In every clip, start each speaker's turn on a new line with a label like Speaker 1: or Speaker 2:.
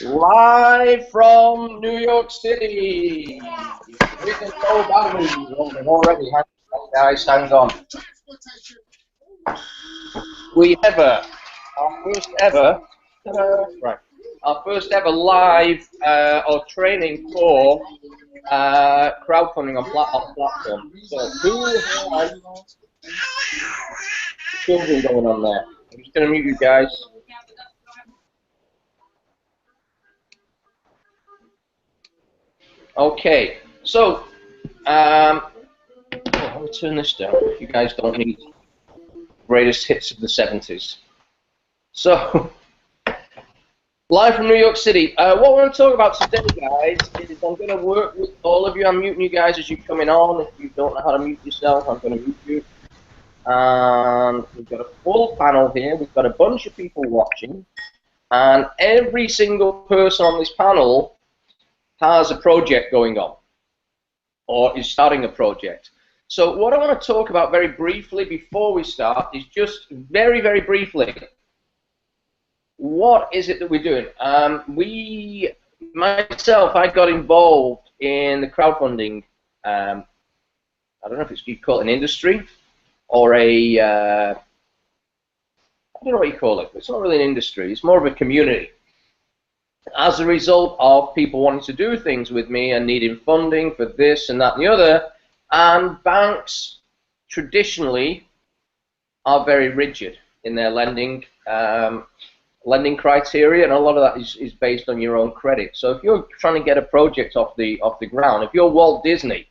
Speaker 1: Live from New York City. We can go batteries already. Hang on, guys, hang on. We have our first ever, our first ever live or training for crowdfunding on platform. So who has children going on there? I'm just going to mute you guys. Okay, so let me turn this down. You guys don't need greatest hits of the 70s. So, live from New York City. What we're going to talk about today, guys, is I'm going to work with all of you. I'm muting you guys as you're coming on. If you don't know how to mute yourself, I'm going to mute you. And we've got a full panel here. We've got a bunch of people watching. And every single person on this panel has a project going on or is starting a project. So what I want to talk about very briefly before we start is just very, very briefly, what is it that we're doing? Myself, I got involved in the crowdfunding, I don't know if you call it an industry or a, I don't know what you call it, but it's not really an industry, it's more of a community. As a result of people wanting to do things with me and needing funding for this and that and the other, and banks traditionally are very rigid in their lending criteria, and a lot of that is based on your own credit. So if you're trying to get a project off the ground, if you're Walt Disney,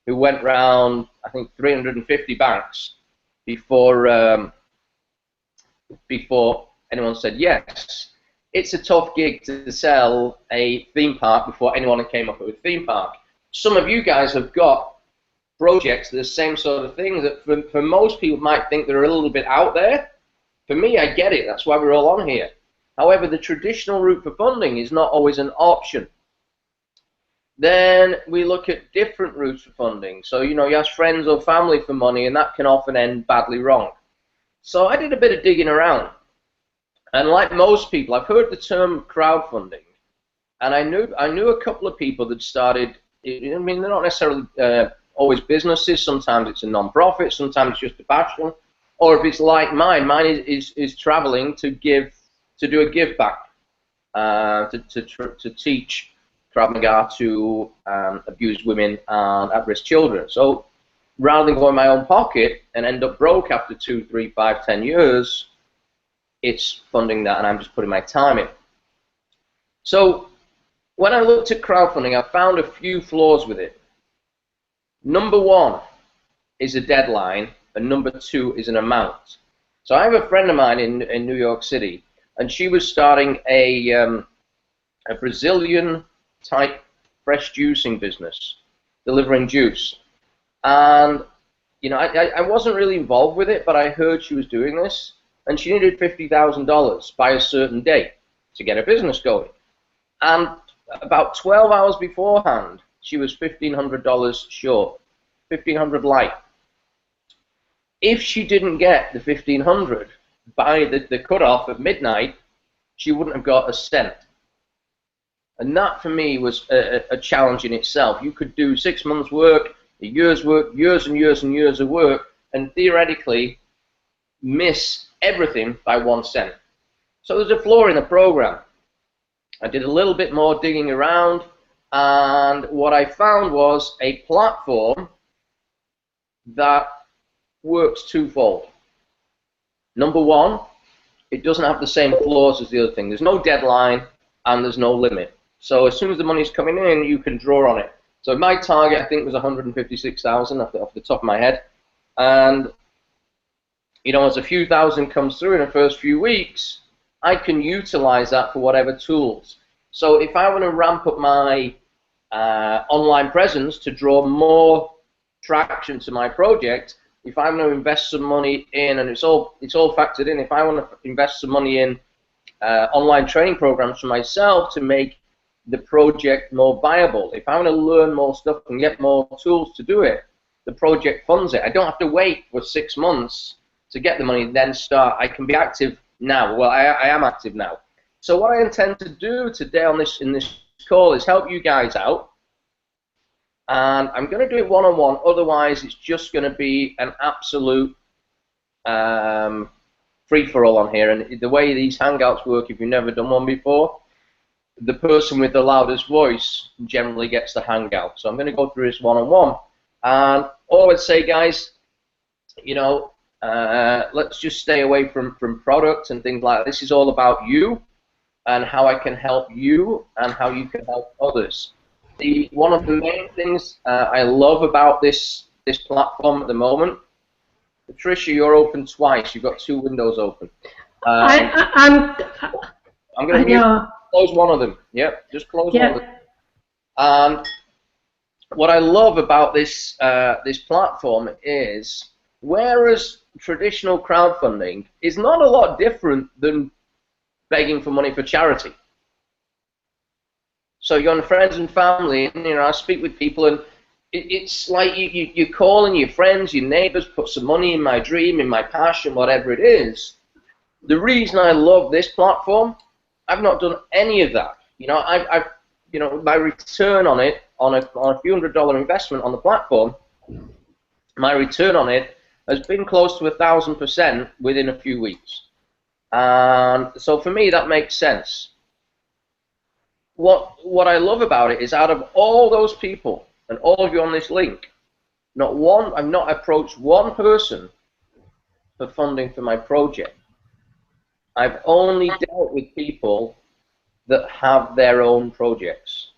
Speaker 1: who went round I think 350 banks before anyone said yes, it's a tough gig to sell a theme park before anyone came up with a theme park. Some of you guys have got projects, the same sort of thing that for most people might think they're a little bit out there. For me, I get it. That's why we're all on here. However, the traditional route for funding is not always an option. Then we look at different routes for funding. So, you know, you ask friends or family for money, and that can often end badly wrong. So I did a bit of digging around. And like most people, I've heard the term crowdfunding, and I knew a couple of people that started. I mean, they're not necessarily always businesses. Sometimes it's a non-profit. Sometimes it's just a passion. Or if it's like mine is traveling to do a give back, to teach Krav Maga to abused women and at-risk children. So rather than go in my own pocket and end up broke after 2, 3, 5, 10 years. It's funding that, and I'm just putting my time in. So when I looked at crowdfunding, I found a few flaws with it. Number one is a deadline, and number two is an amount. So I have a friend of mine in New York City, and she was starting a Brazilian type fresh juicing business, delivering juice. And you know, I wasn't really involved with it, but I heard she was doing this. And she needed $50,000 by a certain date to get her business going. And about 12 hours beforehand, she was $1,500 short, $1,500 light. If she didn't get the $1,500 by the cutoff at midnight, she wouldn't have got a cent. And that, for me, was a challenge in itself. You could do 6 months' work, a year's work, years and years and years of work, and theoretically miss everything by 1 cent. So there's a flaw in the program. I did a little bit more digging around, and what I found was a platform that works twofold. Number one, it doesn't have the same flaws as the other thing. There's no deadline and there's no limit. So as soon as the money's coming in, you can draw on it. So my target, I think, was 156,000 off the top of my head, and you know, as a few thousand comes through in the first few weeks, I can utilize that for whatever tools. So if I want to ramp up my online presence to draw more traction to my project, if I'm going to invest some money in, and it's all factored in, if I want to invest some money in online training programs for myself to make the project more viable, if I want to learn more stuff and get more tools to do it, the project funds it. I don't have to wait for 6 months to get the money, then start. I can be active now. Well, I am active now. So what I intend to do today in this call is help you guys out. And I'm going to do it one-on-one, otherwise it's just going to be an absolute free-for-all on here. And the way these Hangouts work, if you've never done one before, the person with the loudest voice generally gets the Hangout. So I'm going to go through this one-on-one. And all I'd say, guys, you know, let's just stay away from products and things like that. This is all about you and how I can help you and how you can help others. One of the main things I love about this platform at the moment, Patricia, you're open twice. You've got 2 windows open.
Speaker 2: I'm
Speaker 1: going to close one of them. Yep, just close one of them. And what I love about this this platform is, whereas traditional crowdfunding is not a lot different than begging for money for charity. So you're on friends and family, and you know, I speak with people, and it's like you're calling your friends, your neighbors, put some money in my dream, in my passion, whatever it is. The reason I love this platform, I've not done any of that. You know, I've you know, my return on it, on a few $100 investment on the platform, my return on it has been close to 1,000% within a few weeks. And so for me, that makes sense. What I love about it is, out of all those people and all of you on this link, I've not approached one person for funding for my project. I've only dealt with people that have their own projects,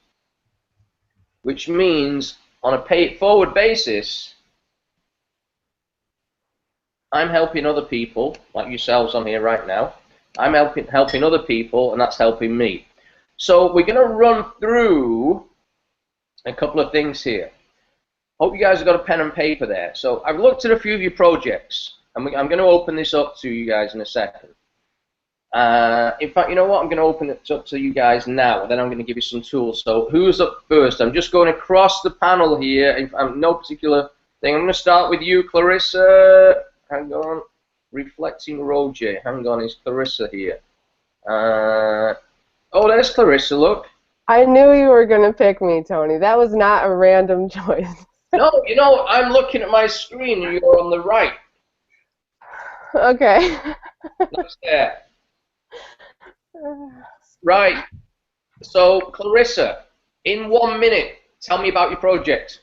Speaker 1: which means on a pay-it-forward basis, I'm helping other people, like yourselves on here right now. I'm helping other people, and that's helping me. So we're going to run through a couple of things here. Hope you guys have got a pen and paper there. So I've looked at a few of your projects, and I'm going to open this up to you guys in a second. In fact, you know what? I'm going to open it up to you guys now, and then I'm going to give you some tools. So who's up first? I'm just going across the panel here. No particular thing. I'm going to start with you, Clarissa. Hang on. Reflecting Roger. Hang on, is Clarissa here? Oh, there's Clarissa, look.
Speaker 3: I knew you were going to pick me, Tony. That was not a random choice.
Speaker 1: No, you know, I'm looking at my screen and you're on the right.
Speaker 3: Okay.
Speaker 1: That's there. Right. So, Clarissa, in 1 minute, tell me about your project.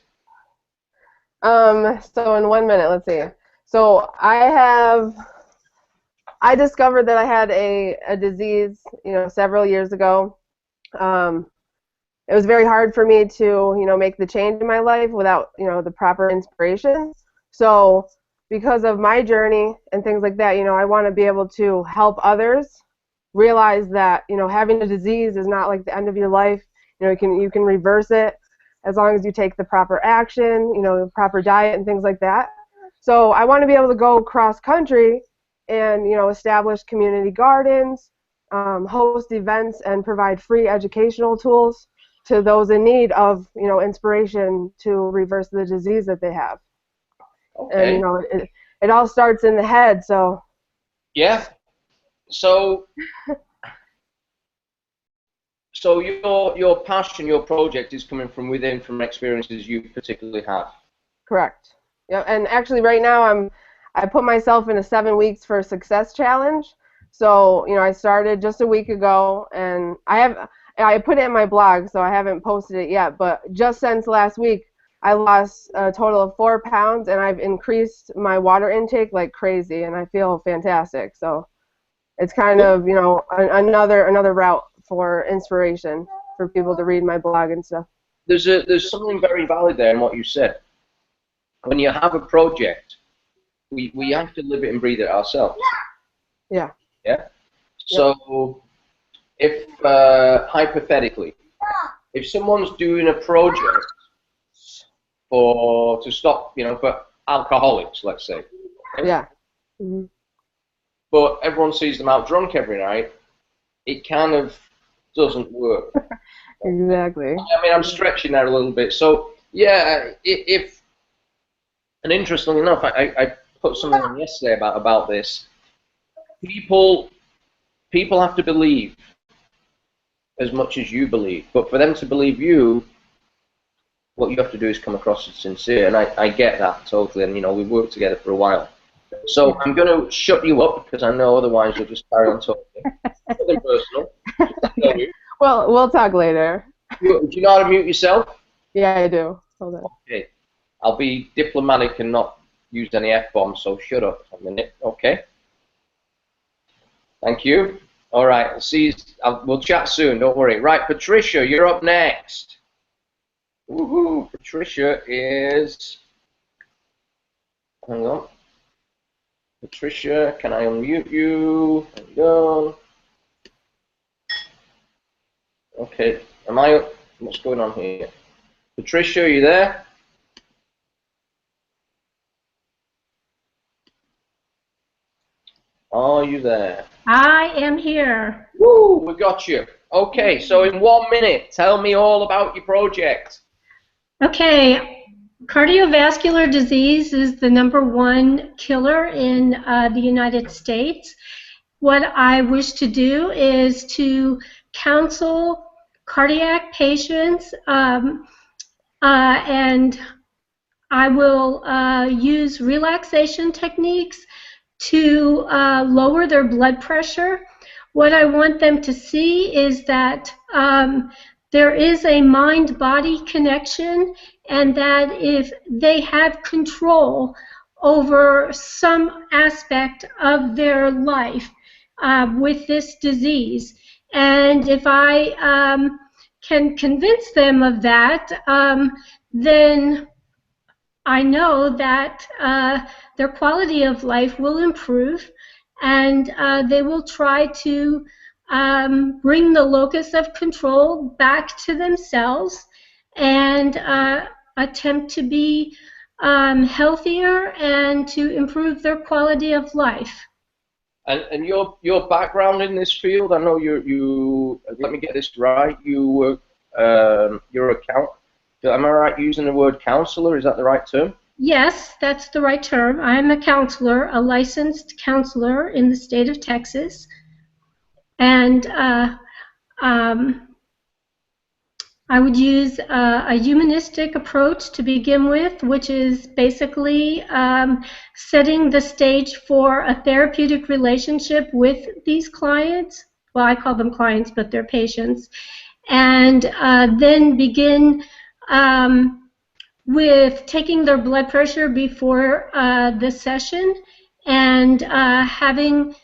Speaker 3: So in 1 minute, let's see. So I discovered that I had a disease, you know, several years ago. It was very hard for me to, you know, make the change in my life without, you know, the proper inspiration. So because of my journey and things like that, you know, I want to be able to help others realize that, you know, having a disease is not like the end of your life. You know, you can reverse it as long as you take the proper action, you know, proper diet and things like that. So I want to be able to go cross country and, you know, establish community gardens, host events, and provide free educational tools to those in need of, you know, inspiration to reverse the disease that they have. Okay. And, you know, it all starts in the head, so.
Speaker 1: Yeah. So your passion, your project is coming from within, from experiences you particularly have.
Speaker 3: Correct. Yeah, and actually right now I put myself in a 7 weeks for success challenge. So, you know, I started just a week ago, and I put it in my blog, so I haven't posted it yet, but just since last week I lost a total of 4 pounds, and I've increased my water intake like crazy, and I feel fantastic. So it's kind of, you know, another route for inspiration for people to read my blog and stuff.
Speaker 1: There's something very valid there in what you said. When you have a project, we have to live it and breathe it ourselves.
Speaker 3: Yeah.
Speaker 1: Yeah. So if hypothetically, if someone's doing a project to stop, you know, for alcoholics, let's say.
Speaker 3: Yeah. Mm-hmm.
Speaker 1: But everyone sees them out drunk every night, it kind of doesn't work.
Speaker 3: Exactly.
Speaker 1: I mean, I'm stretching there a little bit. So yeah, and interestingly enough, I put something on yesterday about this. People have to believe as much as you believe. But for them to believe you, what you have to do is come across as sincere, and I get that totally. And you know, we've worked together for a while. So I'm going to shut you up because I know otherwise you'll just carry on talking. Nothing personal.
Speaker 3: Well, we'll talk later.
Speaker 1: Do you know how to mute yourself?
Speaker 3: Yeah, I do. Hold on.
Speaker 1: Okay. I'll be diplomatic and not use any F-bombs, so shut up for a minute, okay? Thank you. All right, I'll see you. We'll chat soon, don't worry. Right, Patricia, you're up next. Woohoo! Patricia is... Hang on. Patricia, can I unmute you? Hang on. Okay, am I... What's going on here? Patricia, are you there? Are you there?
Speaker 2: I am here.
Speaker 1: Woo, we got you. Okay, so in 1 minute, tell me all about your project.
Speaker 2: Okay, cardiovascular disease is the #1 killer in the United States. What I wish to do is to counsel cardiac patients, and I will use relaxation techniques to lower their blood pressure. What I want them to see is that there is a mind-body connection, and that if they have control over some aspect of their life with this disease, and if I can convince them of that, then I know that their quality of life will improve, and they will try to bring the locus of control back to themselves and attempt to be healthier and to improve their quality of life.
Speaker 1: And your background in this field, I know you let me get this right, you're am I right using the word counselor? Is that the right term?
Speaker 2: Yes, that's the right term. I'm a counselor, a licensed counselor in the state of Texas. And I would use a humanistic approach to begin with, which is basically setting the stage for a therapeutic relationship with these clients. Well, I call them clients, but they're patients. And then begin with taking their blood pressure before the session and having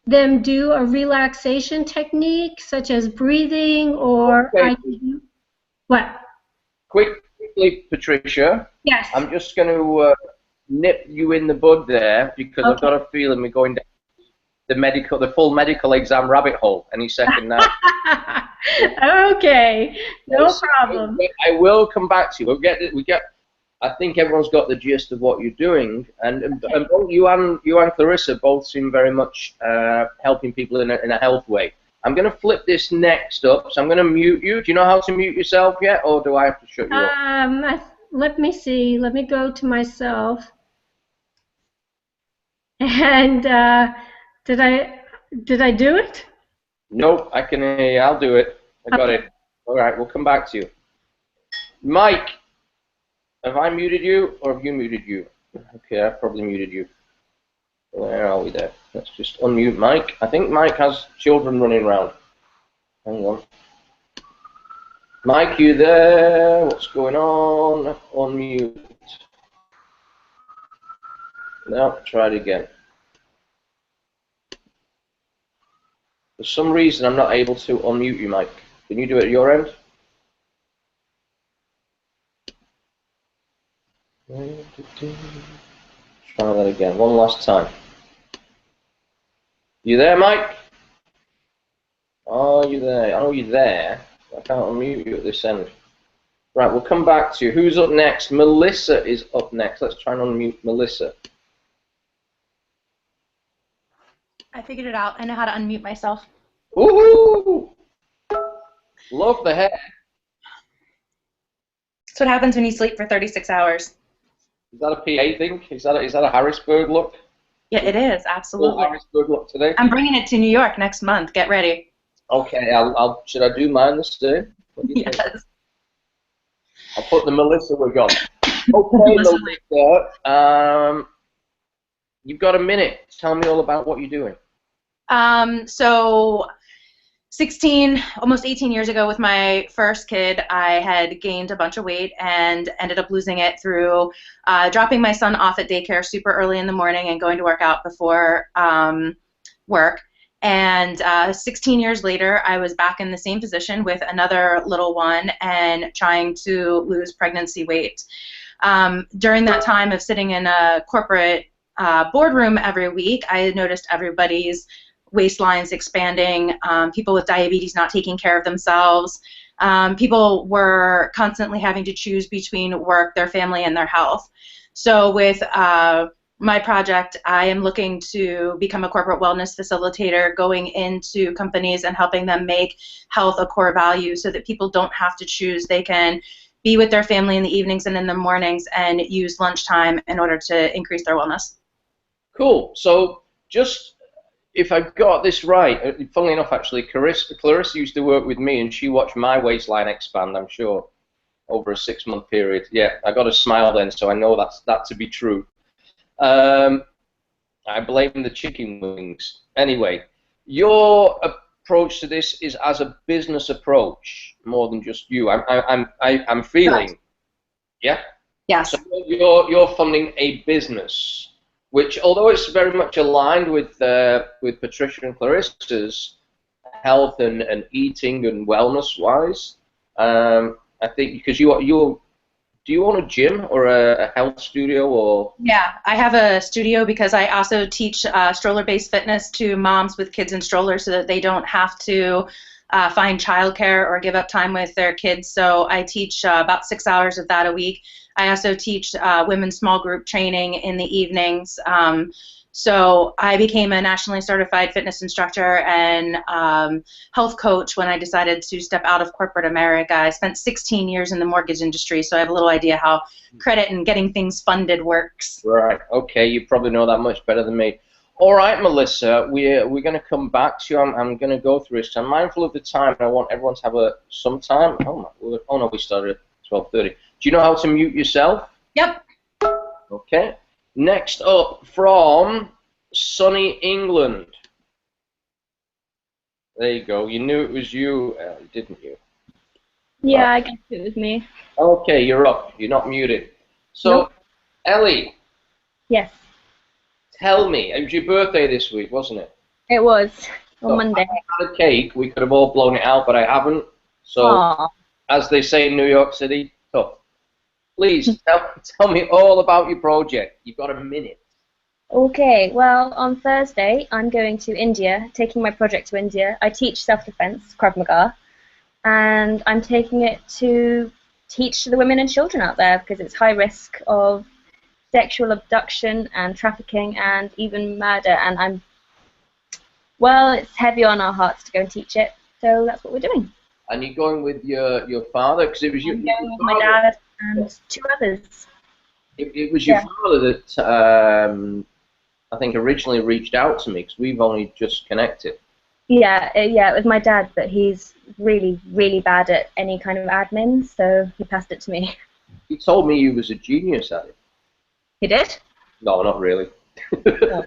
Speaker 2: them do a relaxation technique such as breathing or
Speaker 1: okay.
Speaker 2: What?
Speaker 1: Quickly, Patricia.
Speaker 2: Yes.
Speaker 1: I'm just going to nip you in the bud there because okay. I've got a feeling we're going down the full medical exam rabbit hole any second now.
Speaker 2: Okay, no problem.
Speaker 1: I will come back to you. I think everyone's got the gist of what you're doing, and both you and Clarissa both seem very much helping people in a health way. I'm going to flip this next up, so I'm going to mute you. Do you know how to mute yourself yet, or do I have to shut you up?
Speaker 2: Let me see. Let me go to myself. And did I do it?
Speaker 1: Nope, I can. I'll do it. I got it. All right, we'll come back to you. Mike, have I muted you, or have you muted you? Okay, I've probably muted you. Where are we there? Let's just unmute Mike. I think Mike has children running around. Hang on. Mike, you there? What's going on? Unmute. No, try it again. For some reason, I'm not able to unmute you, Mike. Can you do it at your end? Try that again, one last time. You there, Mike? Are you there? I know you're there. I can't unmute you at this end. Right, we'll come back to you. Who's up next? Melissa is up next. Let's try and unmute Melissa.
Speaker 4: I figured it out. I know how to unmute myself.
Speaker 1: Woohoo! Love the hair.
Speaker 4: That's what happens when you sleep for 36 hours.
Speaker 1: Is that a PA thing? Is that a Harrisburg look?
Speaker 4: Yeah, it is, absolutely.
Speaker 1: Full Harrisburg look today?
Speaker 4: I'm bringing it to New York next month. Get ready.
Speaker 1: Okay, should I do mine the same? What do you think?
Speaker 4: Yes.
Speaker 1: I'll put the Melissa wig on. Okay, Melissa, you've got a minute. Tell me all about what you're doing.
Speaker 4: So 16, almost 18 years ago with my first kid, I had gained a bunch of weight and ended up losing it through dropping my son off at daycare super early in the morning and going to work out before work. And 16 years later, I was back in the same position with another little one and trying to lose pregnancy weight. During that time of sitting in a corporate boardroom every week, I noticed everybody's waistlines expanding, people with diabetes not taking care of themselves. People were constantly having to choose between work, their family, and their health. So with my project, I am looking to become a corporate wellness facilitator, going into companies and helping them make health a core value so that people don't have to choose. They can be with their family in the evenings and in the mornings and use lunchtime in order to increase their wellness.
Speaker 1: Cool. So just, if I got this right, funnily enough, actually, Clarissa used to work with me, and she watched my waistline expand, I'm sure, over a 6-month period. Yeah, I got a smile then, so I know that to be true. I blame the chicken wings. Anyway, your approach to this is as a business approach more than just you. I'm feeling, right. Yeah.
Speaker 4: Yes.
Speaker 1: So you're funding a business, which, although it's very much aligned with Patricia and Clarissa's health and eating and wellness wise, I think because do you own a gym or a health studio or?
Speaker 4: Yeah, I have a studio because I also teach stroller-based fitness to moms with kids in strollers so that they don't have to find childcare or give up time with their kids. So I teach about 6 hours of that a week. I also teach women's small group training in the evenings. So I became a nationally certified fitness instructor and health coach when I decided to step out of corporate America. I spent 16 years in the mortgage industry, so I have a little idea how credit and getting things funded works.
Speaker 1: Right. Okay. You probably know that much better than me. All right, Melissa. We're going to come back to you. I'm going to go through this. I'm mindful of the time, and I want everyone to have some time. Oh my word. Oh no, we started at 12:30. Do you know how to mute yourself?
Speaker 4: Yep.
Speaker 1: Okay. Next up, from sunny England. There you go. You knew it was you, didn't you?
Speaker 5: Yeah, I guess it was me.
Speaker 1: Okay, you're up. You're not muted. So,
Speaker 5: Nope.
Speaker 1: Ellie.
Speaker 5: Yes.
Speaker 1: Tell me, it was your birthday this week, wasn't it?
Speaker 5: It was on Monday.
Speaker 1: If I had a cake, we could have all blown it out, but I haven't. So,
Speaker 5: Aww.
Speaker 1: as they say in New York City, tough. Please tell me all about your project. You've got a minute.
Speaker 5: Okay, well, on Thursday, I'm going to India, taking my project to India. I teach self-defense, Krav Maga, and I'm taking it to teach the women and children out there because it's high risk of sexual abduction and trafficking and even murder, and well, it's heavy on our hearts to go and teach it, so that's what we're doing.
Speaker 1: And you're going with your father? Because it was
Speaker 5: I'm going with my dad and 2 others.
Speaker 1: It was your father that I think originally reached out to me because we've only just connected.
Speaker 5: Yeah, it was my dad, but he's really, really bad at any kind of admin, so he passed it to me.
Speaker 1: He told me you was a genius at it.
Speaker 5: He did?
Speaker 1: No, not really.
Speaker 5: No.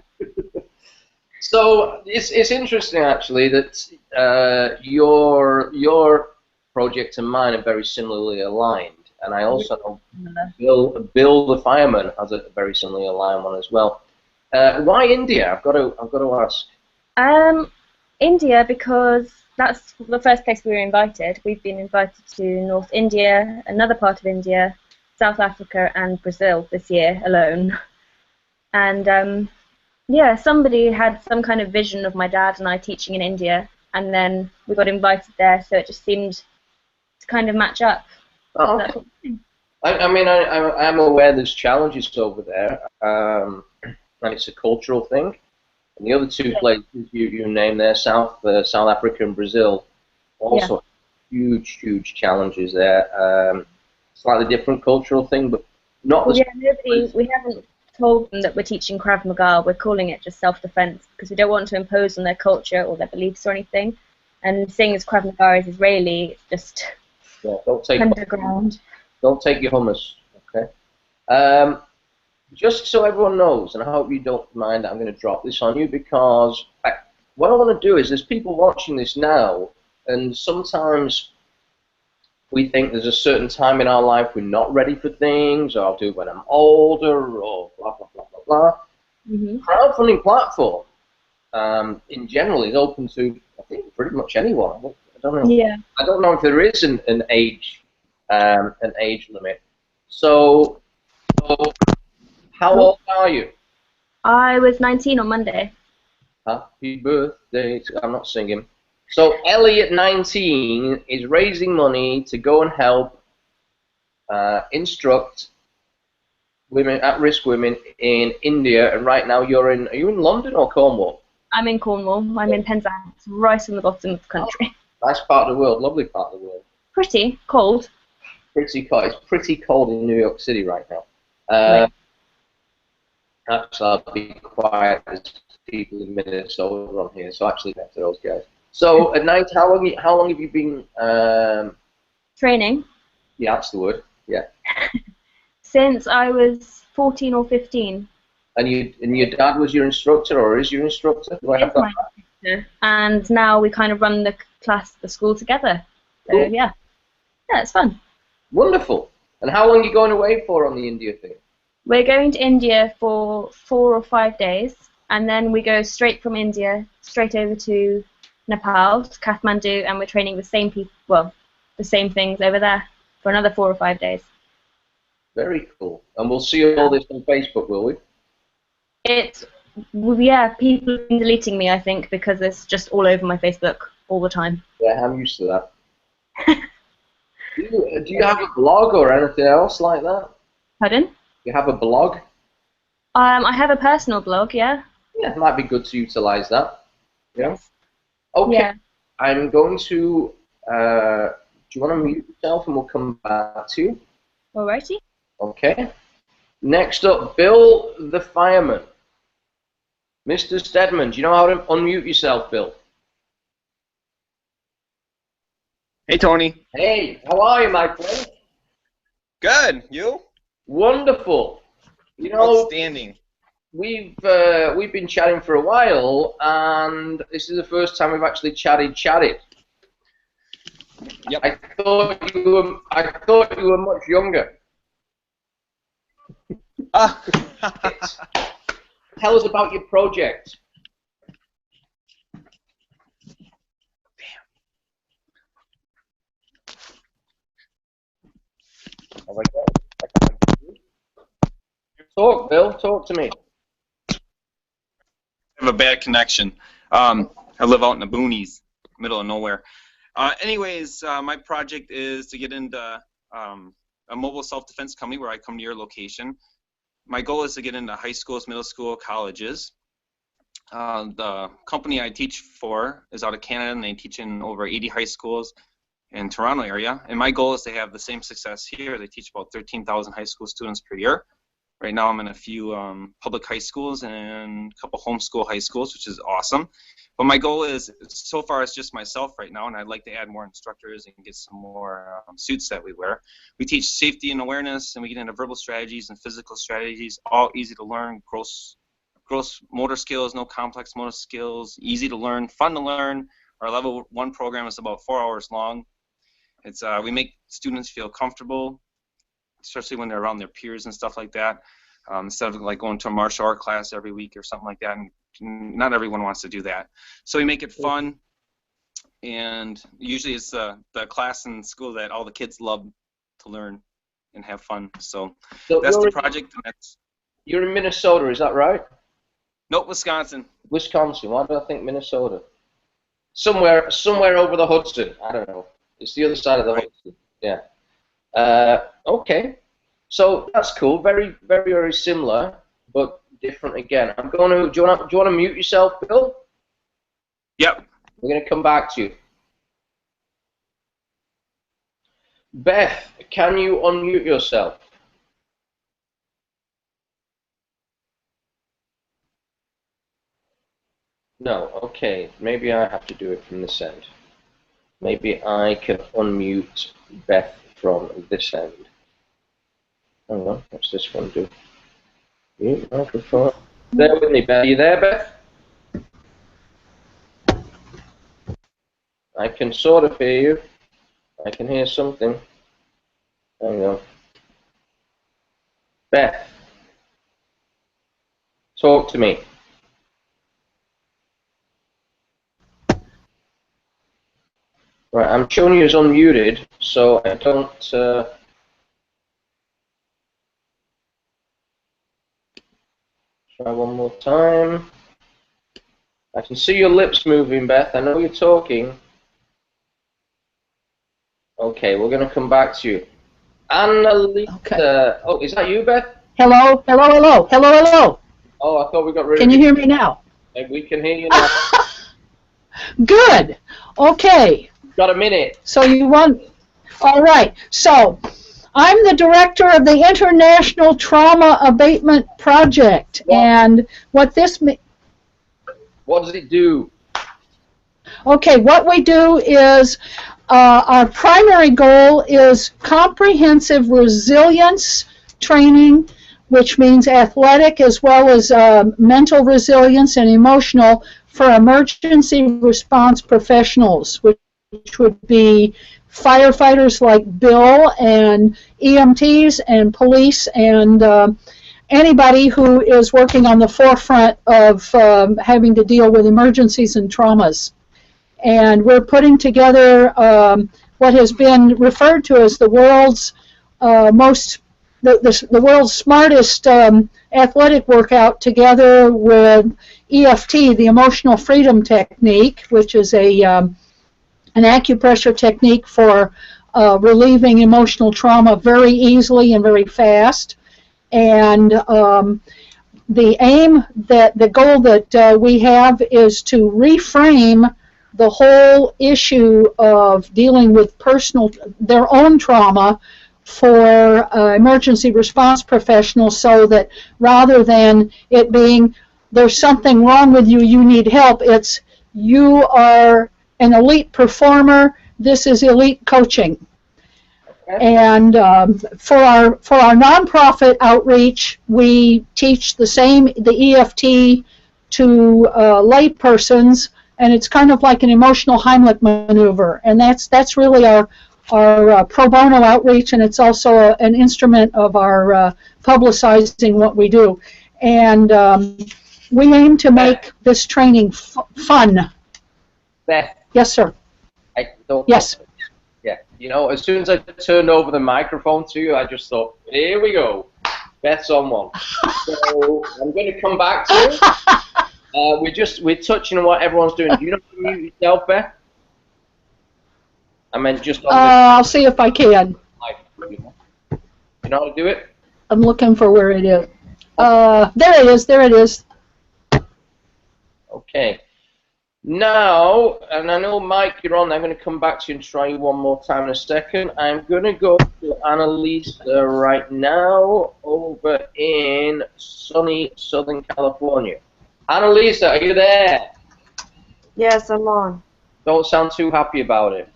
Speaker 1: So it's interesting actually that your project and mine are very similarly aligned, and I also know Bill the fireman has a very similarly aligned one as well. Why India? I've got to ask.
Speaker 5: India because that's the first place we were invited. We've been invited to North India, another part of India, South Africa, and Brazil this year alone. And yeah, somebody had some kind of vision of my dad and I teaching in India, and then we got invited there, so it just seemed to kind of match up.
Speaker 1: Oh, okay. I'm aware there's challenges over there, and it's a cultural thing. And the other 2 places you named there, South Africa and Brazil, also huge challenges there. Slightly different cultural thing, but not.
Speaker 5: Well, we haven't told them that we're teaching Krav Maga. We're calling it just self-defense because we don't want to impose on their culture or their beliefs or anything. And seeing as Krav Maga is Israeli, it's just
Speaker 1: Yeah,
Speaker 5: underground.
Speaker 1: don't take your hummus. Okay. Just so everyone knows, and I hope you don't mind, I'm going to drop this on you because what I want to do is there's people watching this now, and sometimes we think there's a certain time in our life we're not ready for things, or I'll do it when I'm older, or blah, blah, blah, blah, blah. Crowdfunding platform, in general, is open to, I think, pretty much anyone. I don't know.
Speaker 5: Yeah.
Speaker 1: I don't know if there is an age limit. So how old are you?
Speaker 5: I was 19 on Monday.
Speaker 1: Happy birthday. I'm not singing. So Ellie at 19 is raising money to go and help instruct women, at-risk women in India. And right now are you in London or Cornwall?
Speaker 5: I'm in Cornwall. I'm in Penzance, right in the bottom of the country.
Speaker 1: Oh, nice part of the world. Lovely part of the world.
Speaker 5: Pretty cold.
Speaker 1: Pretty cold. It's pretty cold in New York City right now. Actually, I'll be quiet. There's people in Minnesota on here, so actually back to those guys. So at night, how long have you been
Speaker 5: training?
Speaker 1: Yeah, that's the word. Yeah.
Speaker 5: Since I was 14 or 15.
Speaker 1: And your dad was your instructor, or is your instructor? Do I have that?
Speaker 5: Instructor. And now we kind of run the school together. So
Speaker 1: Cool.
Speaker 5: yeah, it's fun.
Speaker 1: Wonderful. And how long are you going away for on the India thing?
Speaker 5: We're going to India for 4 or 5 days, and then we go straight from India straight over to Nepal, to Kathmandu, and we're training the same people, well, the same things over there for another 4 or 5 days.
Speaker 1: Very cool. And we'll see all this on Facebook, will we?
Speaker 5: Yeah, people have been deleting me, I think, because it's just all over my Facebook all the time.
Speaker 1: Yeah, I'm used to that. Do you have a blog or anything else like that?
Speaker 5: Pardon?
Speaker 1: You have a blog?
Speaker 5: I have a personal blog, yeah.
Speaker 1: Yeah, it might be good to utilize that. Yeah.
Speaker 5: Yes.
Speaker 1: Okay.
Speaker 5: Yeah.
Speaker 1: I'm going to. Do you want to mute yourself, and we'll come back to you?
Speaker 5: Alrighty.
Speaker 1: Okay. Next up, Bill the fireman. Mr. Stedman, do you know how to unmute yourself, Bill?
Speaker 6: Hey, Tony.
Speaker 1: Hey, how are you, my friend?
Speaker 6: Good. You?
Speaker 1: Wonderful. You know,
Speaker 6: outstanding.
Speaker 1: we've been chatting for a while, and this is the first time we've actually chatted.
Speaker 6: Yep.
Speaker 1: I thought you were much younger. Tell us about your project. Talk, Bill. Talk to me.
Speaker 6: I have a bad connection. I live out in the boonies, middle of nowhere. Anyways, my project is to get into a mobile self-defense company where I come to your location. My goal is to get into high schools, middle school, colleges. The company I teach for is out of Canada, and they teach in over 80 high schools in Toronto area. And my goal is to have the same success here. They teach about 13,000 high school students per year. Right now I'm in a few public high schools and a couple homeschool high schools, which is awesome. But my goal is, so far it's just myself right now, and I'd like to add more instructors and get some more suits that we wear. We teach safety and awareness, and we get into verbal strategies and physical strategies, all easy to learn, gross motor skills, no complex motor skills, easy to learn, fun to learn. Our level 1 program is about 4 hours long. It's we make students feel comfortable, especially when they're around their peers and stuff like that, instead of like going to a martial art class every week or something like that. And not everyone wants to do that. So we make it fun, and usually it's the class in school that all the kids love to learn and have fun. So that's the project. And
Speaker 1: You're in Minnesota, is that right?
Speaker 6: Nope, Wisconsin.
Speaker 1: Wisconsin. Why do I think Minnesota? Somewhere over the Hudson. I don't know. It's the other side of the Hudson. Yeah. Okay. So that's cool. Very, very, very similar, but different again. Do you want to mute yourself, Bill?
Speaker 6: Yep.
Speaker 1: We're going to come back to you. Beth, can you unmute yourself? No. Okay. Maybe I have to do it from this end. maybe I can unmute Beth from this end. Hang on, what's this one do? Mute microphone. Bear with me, Beth. Are you there, Beth? I can sort of hear you. I can hear something. Hang on. Beth, talk to me. Right, I'm showing you as unmuted, so I don't... Try one more time. I can see your lips moving, Beth. I know you're talking. Okay, we're going to come back to you. Annalisa. Okay. Oh, is that you, Beth?
Speaker 7: Hello, hello, hello, hello, hello.
Speaker 1: Oh, I thought we got rid of you.
Speaker 7: Can you hear me now?
Speaker 1: We can hear you now.
Speaker 7: Good. Okay.
Speaker 1: Got a minute.
Speaker 7: So you want... All right. So I'm the director of the International Trauma Abatement Project.
Speaker 1: What?
Speaker 7: And what this...
Speaker 1: What does it do?
Speaker 7: Okay, what we do is... our primary goal is comprehensive resilience training, which means athletic as well as mental resilience and emotional for emergency response professionals, which would be firefighters like Bill and EMTs and police and anybody who is working on the forefront of having to deal with emergencies and traumas. And we're putting together what has been referred to as the world's the world's smartest athletic workout, together with EFT, the emotional freedom technique, which is an acupressure technique for relieving emotional trauma very easily and very fast. And the aim, the goal that we have is to reframe the whole issue of dealing with their own trauma for emergency response professionals, so that rather than it being there's something wrong with you, you need help, it's you are an elite performer, this is elite coaching. And for our nonprofit outreach, we teach the EFT to laypersons. And it's kind of like an emotional Heimlich maneuver, and that's really our pro bono outreach, and it's also an instrument of our publicizing what we do. And we aim to make this training fun.
Speaker 1: Beth.
Speaker 7: Yes, sir. Yes.
Speaker 1: Yeah. You know, as soon as I turned over the microphone to you, I just thought, here we go. Beth's on one. So I'm going to come back to you. We're touching on what everyone's doing. Do you know how to mute yourself, Beth? I meant just on
Speaker 7: I'll see if I can.
Speaker 1: You know how to do it?
Speaker 7: I'm looking for where it is. There it is. There it is.
Speaker 1: Okay. Now, and I know, Mike, you're on. I'm going to come back to you and try you one more time in a second. I'm going to go to Annalisa right now over in sunny Southern California. Annalisa, are you there?
Speaker 8: Yes, I'm on.
Speaker 1: Don't sound too happy about it.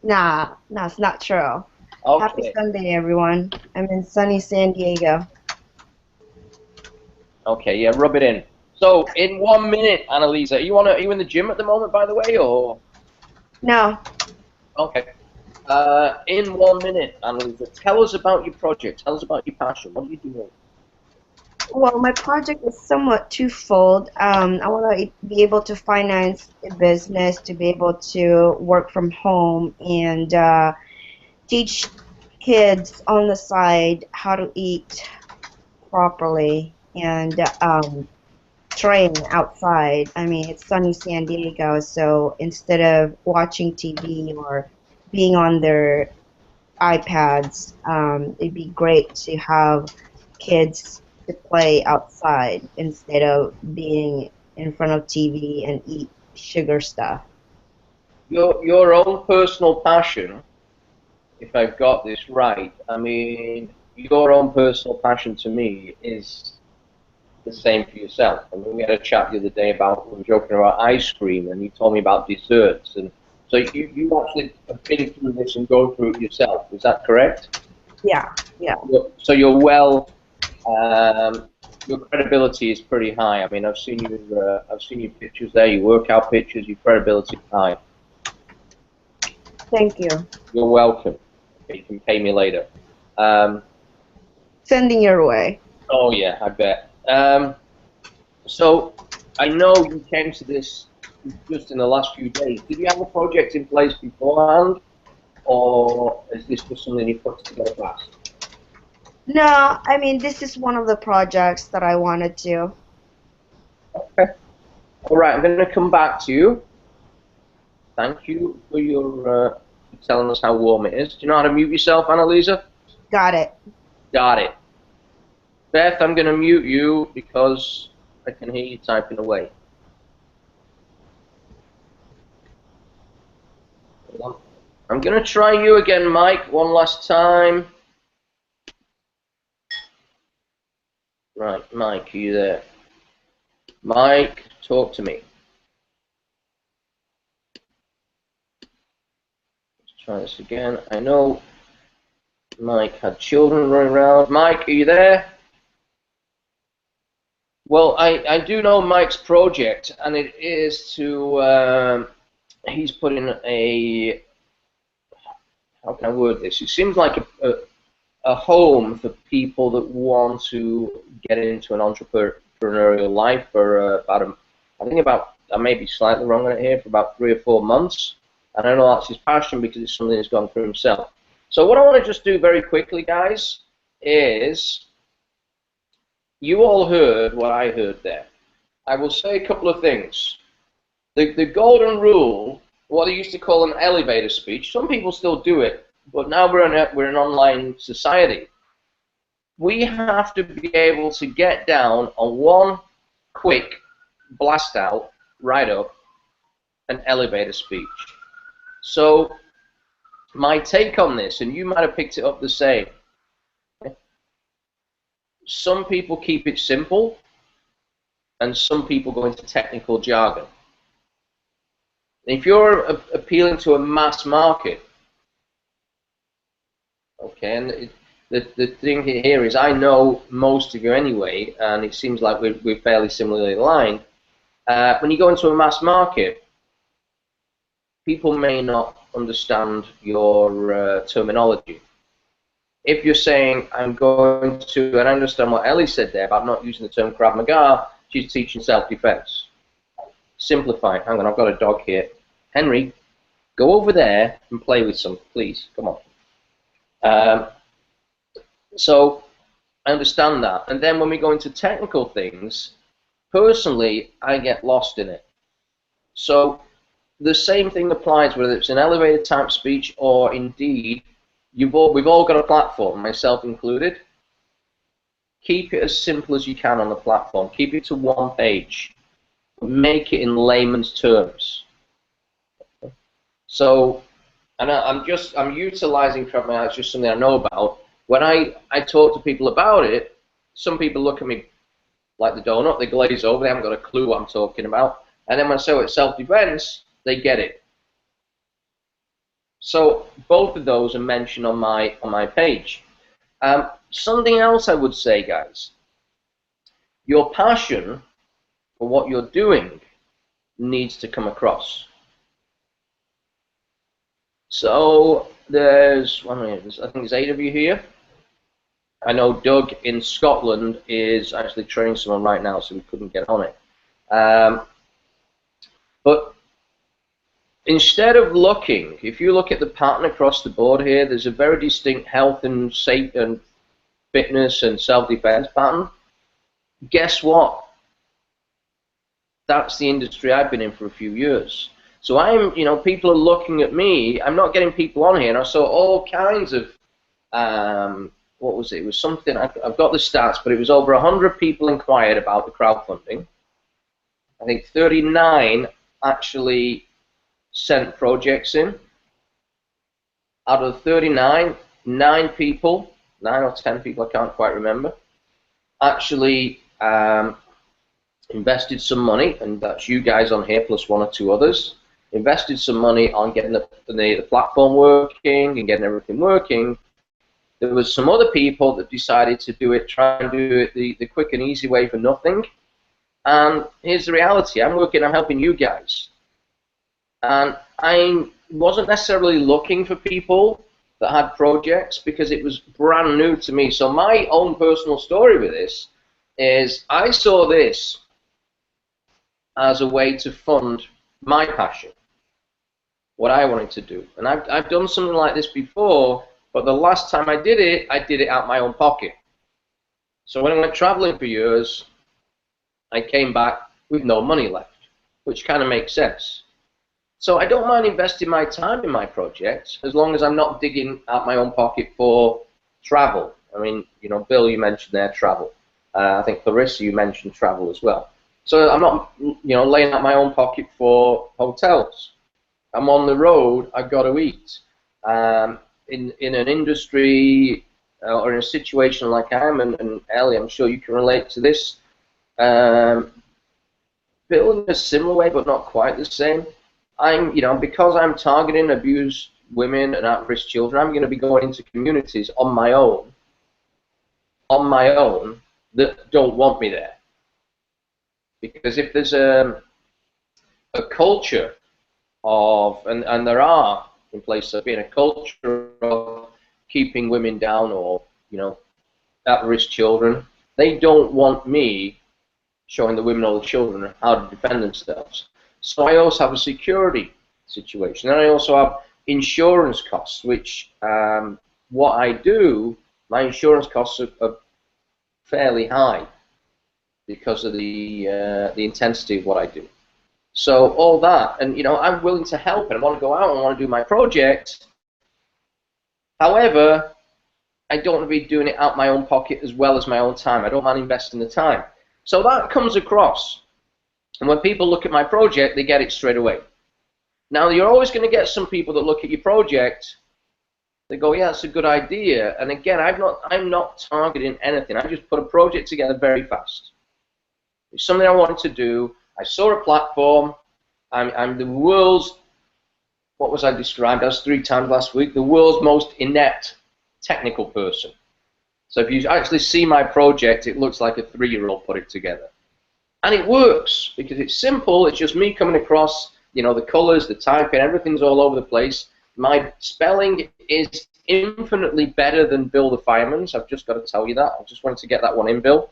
Speaker 8: Nah, it's not true.
Speaker 1: Okay.
Speaker 8: Happy Sunday, everyone. I'm in sunny San Diego.
Speaker 1: Okay, yeah, rub it in. So, in 1 minute, Annalisa, are you in the gym at the moment, by the way, or?
Speaker 8: No.
Speaker 1: Okay. In 1 minute, Annalisa, tell us about your project. Tell us about your passion. What are you doing?
Speaker 8: Well, my project is somewhat twofold. I want to be able to finance a business, to be able to work from home, and teach kids on the side how to eat properly, and train outside. I mean, it's sunny San Diego, so instead of watching TV or being on their iPads, it'd be great to have kids to play outside instead of being in front of TV and eat sugar stuff.
Speaker 1: Your own personal passion, if I've got this right, I mean, your own personal passion to me is the same for yourself. I mean, we had a chat the other day about, we were joking about ice cream, and you told me about desserts, and So you actually have been through this and go through it yourself. Is that correct?
Speaker 8: Yeah, yeah.
Speaker 1: So you're well. Your credibility is pretty high. I mean, I've seen your pictures there, your workout pictures. Your credibility is high.
Speaker 8: Thank you.
Speaker 1: You're welcome. You can pay me later.
Speaker 8: Sending your way.
Speaker 1: Oh yeah, I bet. So I know you came to this just in the last few days. Did you have a project in place beforehand, or is this just something you put together fast?
Speaker 8: No, I mean, this is one of the projects that I wanted to.
Speaker 1: Okay. All right, I'm going to come back to you. Thank you for your telling us how warm it is. Do you know how to mute yourself, Annalisa?
Speaker 8: Got it.
Speaker 1: Got it. Beth, I'm going to mute you because I can hear you typing away. Hold on. I'm going to try you again, Mike, one last time. Right, Mike, are you there? Mike, talk to me. Let's try this again. I know Mike had children running around. Mike, are you there? Well, I do know Mike's project, and it is to, he's put in a, how can I word this? It seems like a home for people that want to get into an entrepreneurial life for I may be slightly wrong on it here, for about 3 or 4 months. And I know that's his passion because it's something he's gone through himself. So what I want to just do very quickly, guys, is you all heard what I heard there. I will say a couple of things. The golden rule, what they used to call an elevator speech, some people still do it, but now we're an online society. We have to be able to get down on one quick blast out, right up, an elevator speech. So my take on this, and you might have picked it up the same, some people keep it simple, and some people go into technical jargon. If you're appealing to a mass market, okay, and the thing here is I know most of you anyway, and it seems like we're fairly similarly aligned. When you go into a mass market, people may not understand your terminology. If you're saying, I'm going to, and I understand what Ellie said there about not using the term Krav Maga, she's teaching self-defense. Simplify. Hang on, I've got a dog here. Henry, go over there and play with some, please. Come on. So I understand that. And then when we go into technical things, personally, I get lost in it. So the same thing applies whether it's an elevator type speech or indeed we've all got a platform, myself included. Keep it as simple as you can on the platform. Keep it to one page. Make it in layman's terms. So, and I'm utilizing Krav Maga. It's just something I know about. When I talk to people about it, some people look at me like the donut. They glaze over. They haven't got a clue what I'm talking about. And then when I say it's self-defense, they get it. So both of those are mentioned on my page. Something else I would say, guys, your passion for what you're doing needs to come across. So there's I think there's 8 of you here. I know Doug in Scotland is actually training someone right now, so we couldn't get on it. But instead of looking, if you look at the pattern across the board here, there's a very distinct health and safety and fitness and self-defense pattern. Guess what? That's the industry I've been in for a few years. So people are looking at me. I'm not getting people on here, and I saw all kinds of, what was it? It was something, I've got the stats, but it was over 100 people inquired about the crowdfunding. I think 39 actually sent projects in. Out of the 39, 9 or 10 people, I can't quite remember, actually invested some money, and that's you guys on here plus 1 or 2 others. invested some money on getting the platform working and getting everything working, there was some other people that decided to do it, try and do it the quick and easy way for nothing. And here's the reality. I'm helping you guys. And I wasn't necessarily looking for people that had projects because it was brand new to me. So my own personal story with this is I saw this as a way to fund my passion, what I wanted to do. And I've done something like this before, but the last time I did it out of my own pocket. So when I went traveling for years, I came back with no money left, which kind of makes sense. So I don't mind investing my time in my projects as long as I'm not digging out my own pocket for travel. I mean, you know, Bill, you mentioned there travel. I think Clarissa, you mentioned travel as well. So I'm not, you know, laying out my own pocket for hotels. I'm on the road. I've got to eat. In an industry or in a situation like I am, and Ellie, I'm sure you can relate to this. Bill, in a similar way, but not quite the same. You know, because I'm targeting abused women and at-risk children, I'm going to be going into communities on my own that don't want me there. Because if there's a culture of, and there are in places of being a culture of keeping women down or, you know, at-risk children, they don't want me showing the women or the children how to defend themselves. So I also have a security situation, and I also have insurance costs, which what I do, my insurance costs are fairly high because of the intensity of what I do. So all that, and you know, I'm willing to help, and I want to go out and I want to do my project. However, I don't want to be doing it out my own pocket as well as my own time. I don't mind investing the time. So that comes across. And when people look at my project, they get it straight away. Now, you're always going to get some people that look at your project, they go, yeah, that's a good idea. And again, I'm not targeting anything. I just put a project together very fast. It's something I wanted to do. I saw a platform. I'm the world's, what was I described as 3 times last week, the world's most inept technical person. So if you actually see my project, it looks like a 3-year-old put it together. And it works because it's simple. It's just me coming across, you know, the colors, the typing, everything's all over the place. My spelling is infinitely better than Bill the fireman's. I've just got to tell you that. I just wanted to get that one in, Bill.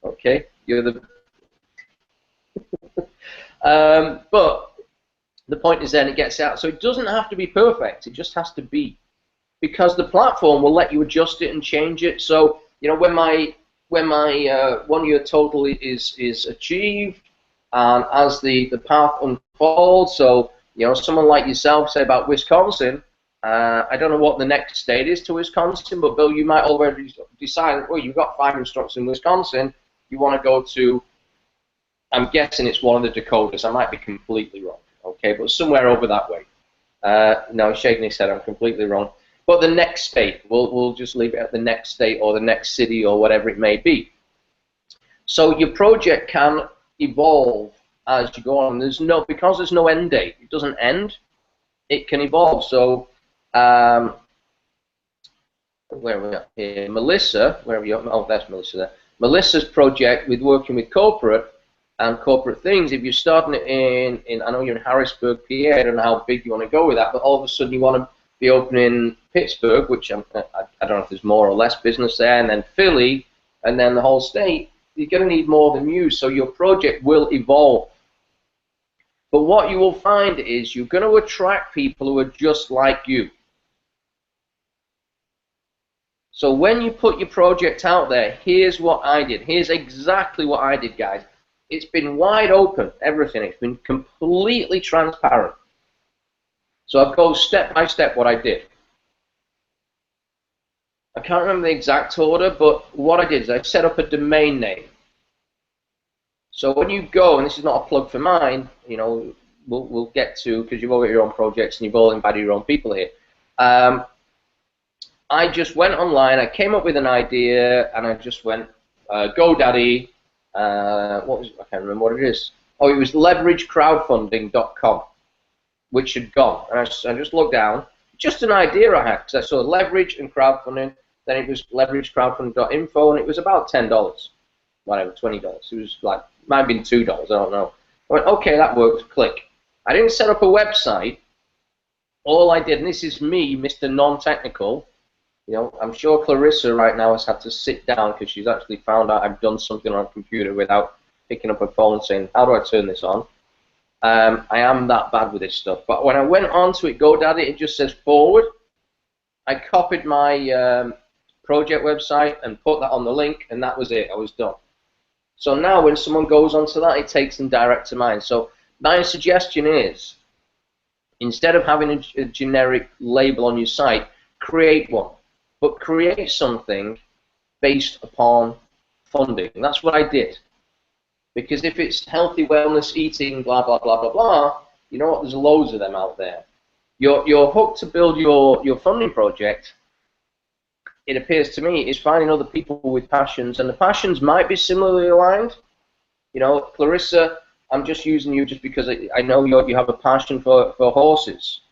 Speaker 1: Okay, you're the. But the point is then it gets out. So it doesn't have to be perfect. It just has to be, because the platform will let you adjust it and change it. So you know, when my 1-year total is achieved, and as the path unfolds, so you know, someone like yourself, say about Wisconsin, I don't know what the next state is to Wisconsin, but Bill, you might already decide, well, you've got 5 instructors in Wisconsin, you want to go to, I'm guessing it's one of the Dakotas, I might be completely wrong, okay, but somewhere over that way. No, shaking his head, I'm completely wrong. But the next state, we'll just leave it at the next state or the next city or whatever it may be. So your project can evolve as you go on. Because there's no end date, it doesn't end, it can evolve. So where are we at here? Melissa, where are you? Oh, that's Melissa there. Melissa's project with working with corporate and corporate things, if you're starting it in I know you're in Harrisburg, PA, I don't know how big you want to go with that, but all of a sudden you want to be opening Pittsburgh, which I don't know if there's more or less business there, and then Philly, and then the whole state, you're going to need more than you, so your project will evolve. But what you will find is you're going to attract people who are just like you. So when you put your project out there, here's what I did. Here's exactly what I did, guys. It's been wide open, everything. It's been completely transparent. So I'll go step by step what I did. I can't remember the exact order, but what I did is I set up a domain name. So when you go, and this is not a plug for mine, you know, we'll get to, because you've all got your own projects and you've all invited your own people here. I just went online, I came up with an idea, and I just went, GoDaddy, I can't remember what it is. Oh, it was leveragecrowdfunding.com. which had gone. And I just looked down, just an idea I had, because I saw leverage and crowdfunding. Then it was leverageCrowdfunding.info, and it was about $10, whatever, $20. It was like, might have been $2, I don't know. I went, okay, that worked, click. I didn't set up a website. All I did, and this is me, Mr. Non-Technical, you know, I'm sure Clarissa right now has had to sit down because she's actually found out I've done something on a computer without picking up a phone and saying, how do I turn this on? I am that bad with this stuff. But when I went on to it, GoDaddy, it just says forward. I copied my project website and put that on the link, and that was it. I was done. So now when someone goes onto that, it takes them direct to mine. So my suggestion is, instead of having a generic label on your site, create one. But create something based upon funding. And that's what I did. Because if it's healthy wellness, eating, blah, blah, blah, blah, blah, you know what, there's loads of them out there. Your hook to build your funding project, it appears to me, is finding other people with passions. And the passions might be similarly aligned. You know, Clarissa, I'm just using you just because I know you have a passion for horses.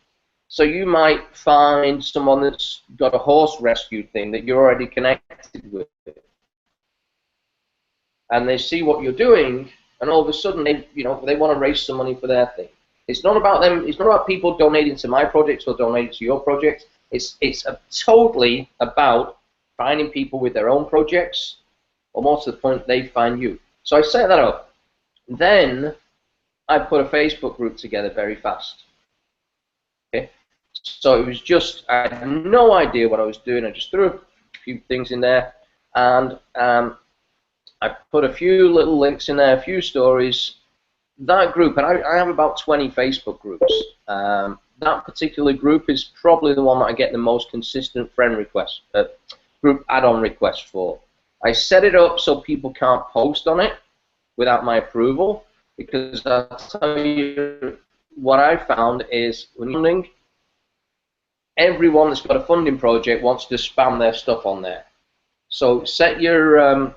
Speaker 1: So you might find someone that's got a horse rescue thing that you're already connected with. And they see what you're doing, and all of a sudden they want to raise some money for their thing. It's not about them. It's not about people donating to my projects or donating to your projects. It's totally about finding people with their own projects, or more to the point, they find you. So I set that up. Then I put a Facebook group together very fast. Okay, so it was just, I had no idea what I was doing. I just threw a few things in there, and I put a few little links in there, a few stories. That group, and I have about 20 Facebook groups. That particular group is probably the one that I get the most consistent friend requests, group add-on requests for. I set it up so people can't post on it without my approval, because I'll tell you what I found is when you're funding, everyone that's got a funding project wants to spam their stuff on there. So set your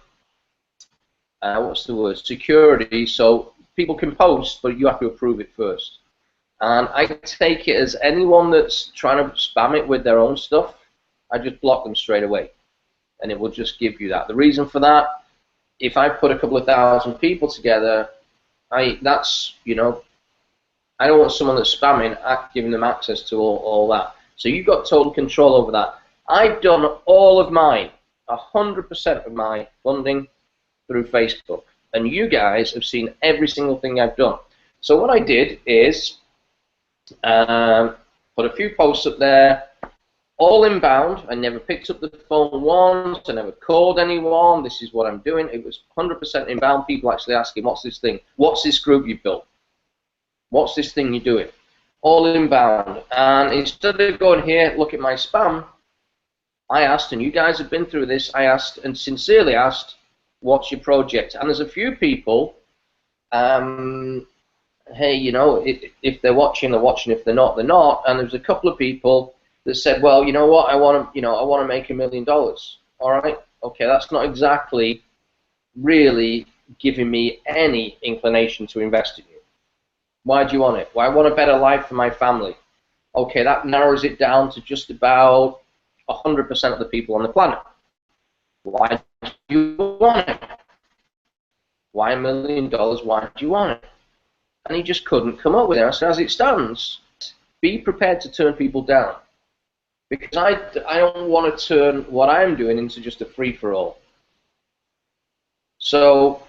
Speaker 1: what's the word, security, so people can post, but you have to approve it first. And I take it as anyone that's trying to spam it with their own stuff, I just block them straight away, and it will just give you that. The reason for that, if I put a couple of thousand people together, that's, you know, I don't want someone that's spamming giving them access to all that. So you've got total control over that. I've done all of mine, 100% of my funding through Facebook, and you guys have seen every single thing I've done. So what I did is put a few posts up there, all inbound. I never picked up the phone once, I never called anyone. This is what I'm doing. It was 100% inbound, people actually asking, what's this thing? What's this group you built? What's this thing you're doing? All inbound. And instead of going here, look at my spam, I asked, and you guys have been through this, I asked, and sincerely asked, what's your project? And there's a few people, hey, you know, if they're watching, they're watching. If they're not, they're not. And there's a couple of people that said, well, you know what, I want to make $1 million. All right, okay, that's not exactly really giving me any inclination to invest in you. Why do you want it? Well, I want a better life for my family. Okay, that narrows it down to just about 100% of the people on the planet. Why do you want it? Why $1 million? Why do you want it? And he just couldn't come up with it. I said, as it stands, be prepared to turn people down. Because I don't want to turn what I'm doing into just a free-for-all. So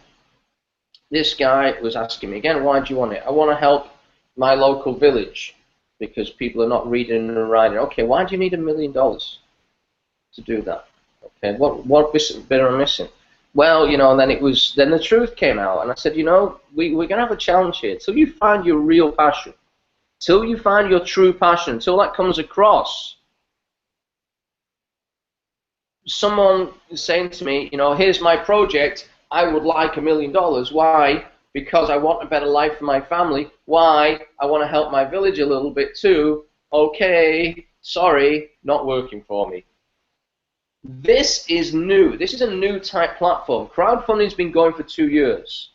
Speaker 1: this guy was asking me again, why do you want it? I want to help my local village because people are not reading and writing. Okay, why do you need $1 million to do that? Okay, what bit am I missing? Well, you know, and then the truth came out, and I said, you know, we're going to have a challenge here. Till you find your real passion, till you find your true passion, till that comes across. Someone is saying to me, you know, here's my project, I would like $1 million. Why? Because I want a better life for my family. Why? I want to help my village a little bit too. Okay, sorry, not working for me. This is new. This is a new type platform. Crowdfunding's been going for 2 years.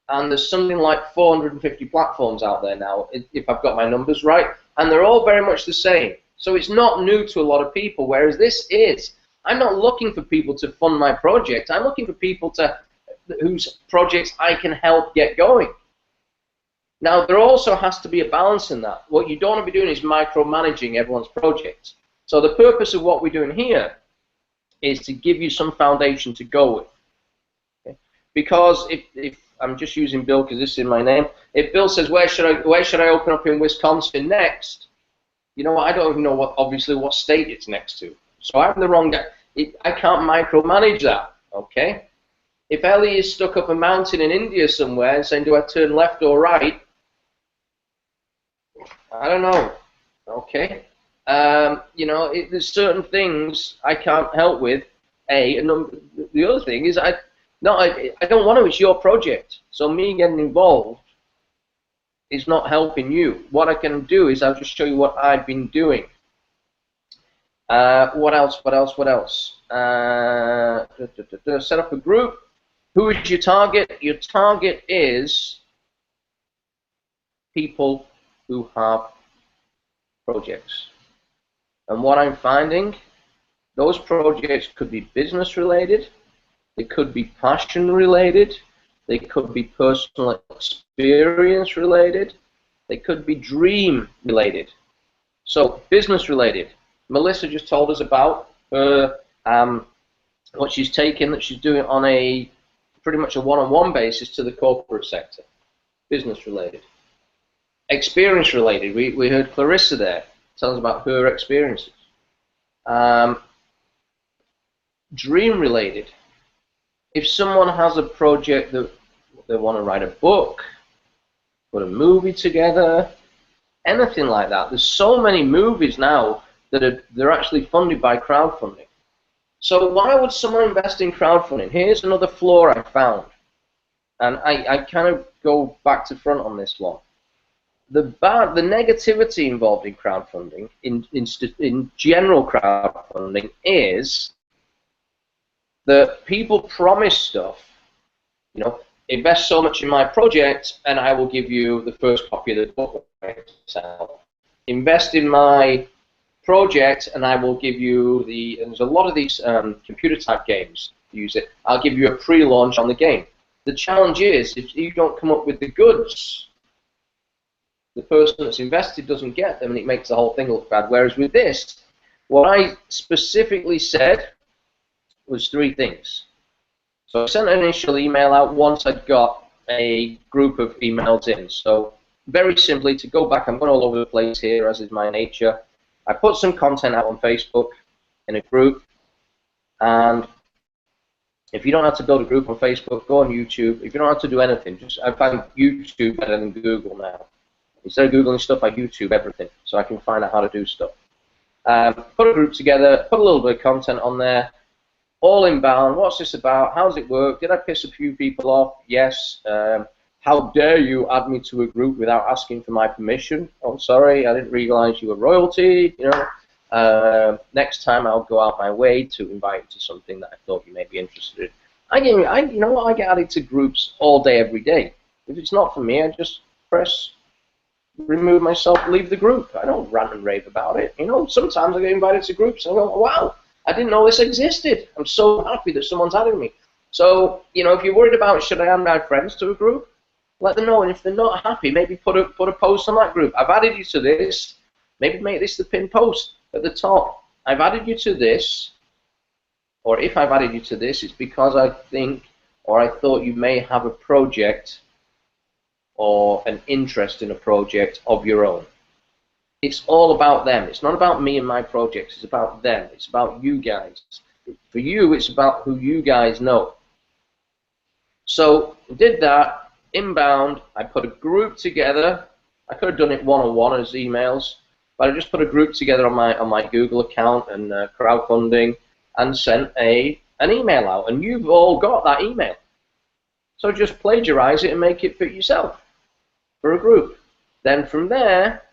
Speaker 1: and there's something like 450 platforms out there now, if I've got my numbers right, and they're all very much the same. So it's not new to a lot of people, whereas this is. I'm not looking for people to fund my project. I'm looking for people whose projects I can help get going. Now, there also has to be a balance in that. What you don't want to be doing is micromanaging everyone's project. So the purpose of what we're doing here is to give you some foundation to go with. Okay? Because if I'm just using Bill because this is in my name, if Bill says, where should I open up in Wisconsin next? You know what, I don't even know obviously what state it's next to. So I'm the wrong guy. I can't micromanage that, okay? If Ellie is stuck up a mountain in India somewhere and saying, do I turn left or right? I don't know, okay? You know, there's certain things I can't help with, and the other thing is I don't want to, it's your project. So me getting involved is not helping you. What I can do is I'll just show you what I've been doing. What else? Set up a group. Who is your target? Your target is people who have projects. And what I'm finding, those projects could be business related, they could be passion related, they could be personal experience related, they could be dream related. So business related. Melissa just told us about her, what she's taken, that she's doing on a pretty much a one-on-one basis to the corporate sector. Business related. Experience related. We heard Clarissa there tell us about her experiences. Dream related. If someone has a project that they want to write a book, put a movie together, anything like that. There's so many movies now that they're actually funded by crowdfunding. So why would someone invest in crowdfunding? Here's another flaw I found, and I kind of go back to front on this one. The negativity involved in crowdfunding, in general crowdfunding, is that people promise stuff. You know, invest so much in my project, and I will give you the first copy of the book. Invest in my project, and I will give you and there's a lot of these computer type games use it. I'll give you a pre-launch on the game. The challenge is, if you don't come up with the goods, the person that's invested doesn't get them, and it makes the whole thing look bad. Whereas with this, what I specifically said was 3 things. So I sent an initial email out once I'd got a group of emails in. So very simply, to go back, I'm going all over the place here, as is my nature. I put some content out on Facebook in a group, and if you don't have to build a group on Facebook, go on YouTube. If you don't have to do anything, I find YouTube better than Google now. Instead of Googling stuff, I YouTube everything, so I can find out how to do stuff. Put a group together, put a little bit of content on there, all inbound. What's this about? How does it work? Did I piss a few people off? Yes. How dare you add me to a group without asking for my permission? Oh, sorry, I didn't realize you were royalty. You know, next time I'll go out my way to invite you to something that I thought you may be interested in. You know what? I get added to groups all day, every day. If it's not for me, I just press remove myself, leave the group. I don't rant and rave about it. You know, sometimes I get invited to groups and I go, wow, I didn't know this existed. I'm so happy that someone's adding me. So, you know, if you're worried about should I add my friends to a group, let them know, and if they're not happy, maybe put a post on that group. I've added you to this. Maybe make this the pinned post at the top. I've added you to this, or if I've added you to this, it's because I think or I thought you may have a project or an interest in a project of your own. It's all about them. It's not about me and my projects. It's about them. It's about you guys. For you, it's about who you guys know. So did that. Inbound, I put a group together. I could have done it one-on-one as emails, but I just put a group together on my Google account and crowdfunding, and sent an email out. And you've all got that email. So just plagiarize it and make it fit yourself for a group. Then from there,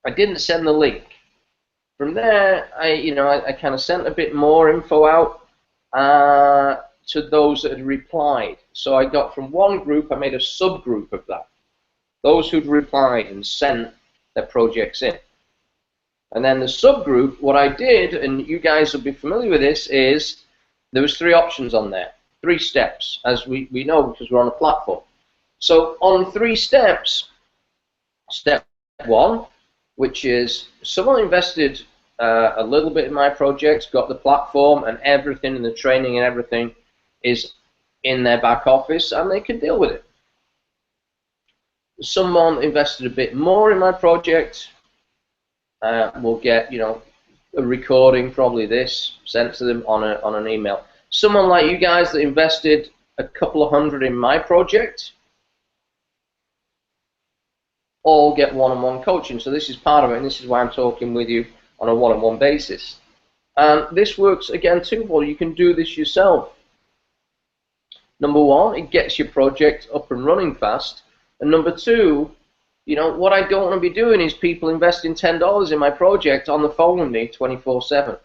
Speaker 1: I didn't send the link. From there, I kind of sent a bit more info out to those that had replied. So I got from one group, I made a subgroup of that. Those who'd replied and sent their projects in. And then the subgroup, what I did, and you guys will be familiar with this, is there was 3 options on there, 3 steps, as we know because we're on a platform. So on 3 steps, step 1, which is someone invested a little bit in my project, got the platform and everything, and the training and everything is in their back office, and they can deal with it. Someone invested a bit more in my project, will get, you know, a recording, probably this, sent to them on an email. Someone like you guys that invested a couple of hundred in my project all get one-on-one coaching. So this is part of it, and this is why I'm talking with you on a one-on-one basis. And this works, again, twofold. You can do this yourself. Number 1, it gets your project up and running fast. And number 2, you know, what I don't want to be doing is people investing $10 in my project on the phone with me 24/7.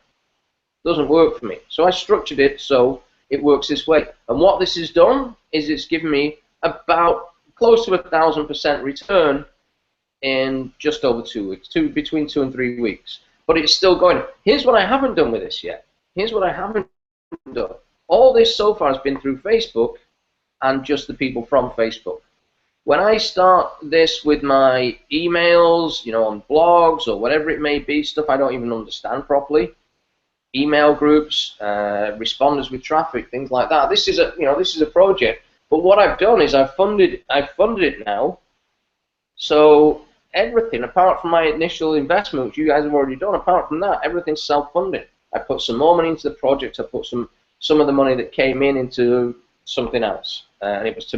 Speaker 1: Doesn't work for me. So I structured it so it works this way. And what this has done is it's given me about close to 1,000% return in just over 2 weeks, between 2 and 3 weeks. But it's still going. Here's what I haven't done with this yet. Here's what I haven't done. All this so far has been through Facebook and just the people from Facebook. When I start this with my emails, you know, on blogs or whatever it may be, stuff I don't even understand properly, email groups, responders with traffic, things like that. This is a project. But what I've done is I've funded it now. So everything apart from my initial investment, which you guys have already done, apart from that, everything's self-funded. I put some more money into the project. I put some of the money that came in into something else, and it was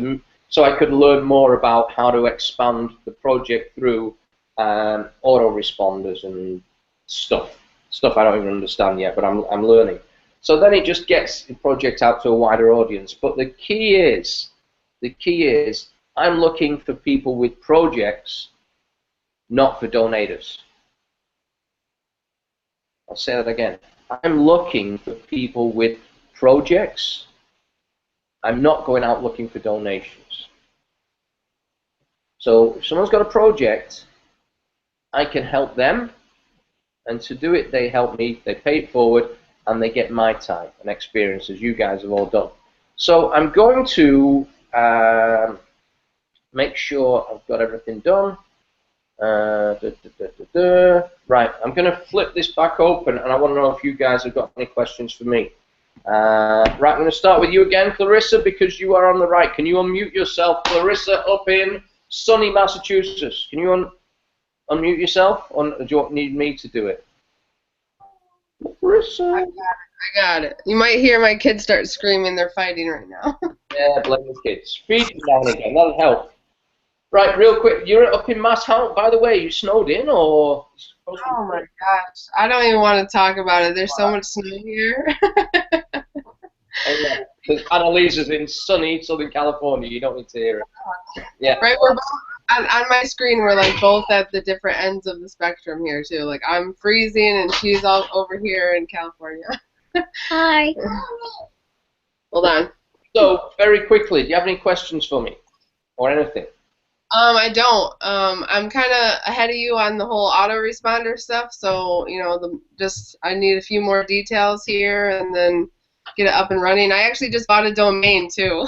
Speaker 1: so I could learn more about how to expand the project through autoresponders and stuff I don't even understand yet, but I'm learning. So then it just gets the project out to a wider audience. But the key is I'm looking for people with projects, not for donators. I'll say that again. I'm looking for people with projects. I'm not going out looking for donations. So if someone's got a project, I can help them, and to do it, they help me, they pay it forward, and they get my time and experience, as you guys have all done. So I'm going to make sure I've got everything done. Right, I'm going to flip this back open, and I want to know if you guys have got any questions for me. Right, I'm going to start with you again, Clarissa, because you are on the right. Can you unmute yourself, Clarissa, up in sunny Massachusetts? Can you unmute yourself, or do you need me to do it? Clarissa.
Speaker 3: I got it. You might hear my kids start screaming. They're fighting right now.
Speaker 1: Yeah, blame the kids. Speak down again. That'll help. Right, real quick. You're up in Mass. How, by the way, you snowed in, or?
Speaker 3: Oh my gosh, I don't even want to talk about it. There's so much snow here.
Speaker 1: Because Annalisa's in sunny Southern California. You don't need to hear it. Yeah.
Speaker 3: Right, we're both on my screen. We're like both at the different ends of the spectrum here too. Like I'm freezing and she's all over here in California.
Speaker 2: Hi.
Speaker 3: Hold on.
Speaker 1: So very quickly, do you have any questions for me, or anything?
Speaker 3: I don't. I'm kind of ahead of you on the whole autoresponder stuff. So you know, I need a few more details here, and then get it up and running. I actually just bought a domain too.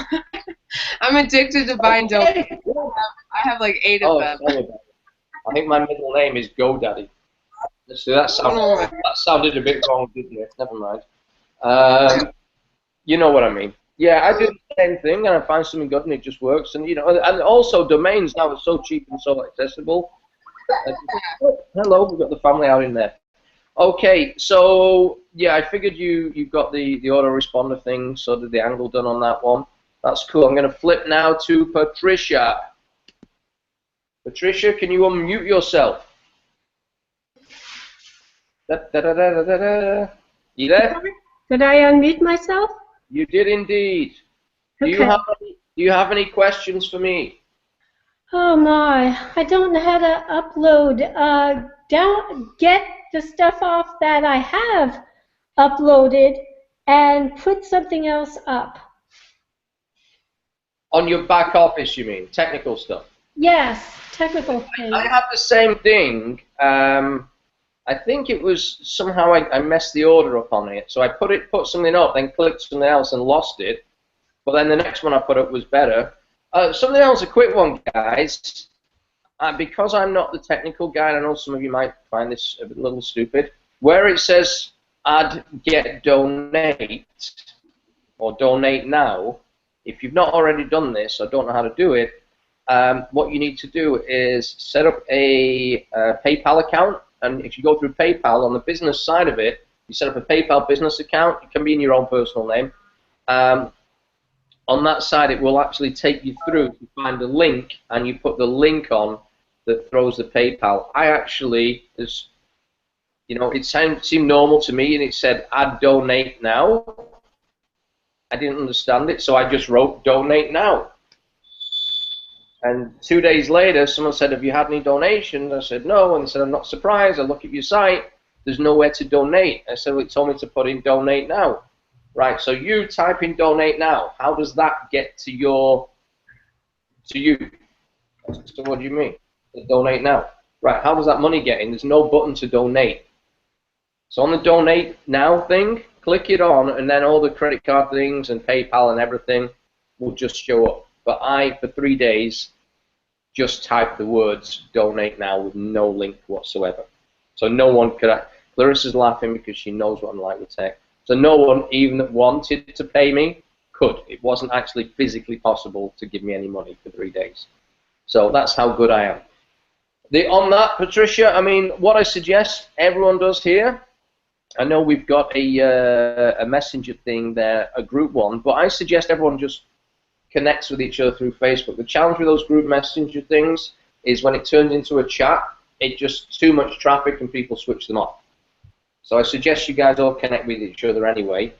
Speaker 3: I'm addicted to buying domains. I have like 8 of them.
Speaker 1: I think my middle name is GoDaddy. So that sounded a bit wrong, didn't it? Never mind. You know what I mean. Yeah, I do the same thing, and I find something good, and it just works. And you know, and also domains now are so cheap and so accessible. Hello, we've got the family out in there. Okay, so yeah, I figured you've got the autoresponder thing, so did the angle done on that one. That's cool. I'm going to flip now to Patricia. Patricia, can you unmute yourself? You there?
Speaker 2: Did I unmute myself?
Speaker 1: You did indeed.
Speaker 2: Okay.
Speaker 1: Do you have any questions for me?
Speaker 2: Oh my, I don't know how to upload. Get the stuff off that I have uploaded and put something else up.
Speaker 1: On your back office, you mean? Technical stuff?
Speaker 2: Yes, technical things.
Speaker 1: I have the same thing. I think it was somehow I messed the order up on it. So I put something up, then clicked something else and lost it. But then the next one I put up was better. Something else, a quick one, guys. Because I'm not the technical guy, and I know some of you might find this a little stupid, where it says add, get, donate, or donate now, if you've not already done this or don't know how to do it, what you need to do is set up a PayPal account. And if you go through PayPal, on the business side of it, you set up a PayPal business account. It can be in your own personal name. On that side, it will actually take you through to find a link, and you put the link on that throws the PayPal. I actually, it seemed normal to me, and it said add donate now. I didn't understand it, so I just wrote donate now. And 2 days later, someone said, have you had any donations? I said, no. And they said, I'm not surprised. I look at your site. There's nowhere to donate. I said, well, it told me to put in donate now. Right, so you type in donate now. How does that get to you? So what do you mean? Donate now. Right, how does that money get in? There's no button to donate. So on the donate now thing, click it on, and then all the credit card things and PayPal and everything will just show up. But I, for 3 days, just typed the words donate now with no link whatsoever. So no one could. Clarissa's laughing because she knows what I'm like with tech. So no one even that wanted to pay me could. It wasn't actually physically possible to give me any money for 3 days. So that's how good I am. On that, Patricia, I mean, what I suggest everyone does here, I know we've got a messenger thing there, a group one, but I suggest everyone just connects with each other through Facebook. The challenge with those group messenger things is when it turns into a chat, it's just too much traffic and people switch them off. So I suggest you guys all connect with each other anyway,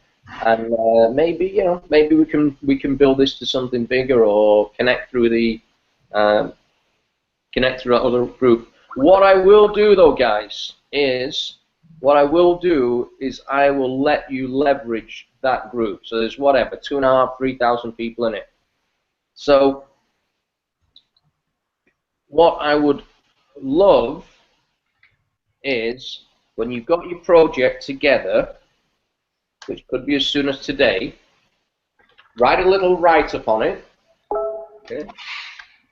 Speaker 1: and maybe maybe we can build this to something bigger, or connect through the other group. What I will do though, guys, is I will let you leverage that group. So there's whatever 2,500, 3,000 people in it. So what I would love is when you've got your project together, which could be as soon as today, write a little write-up on it. Okay.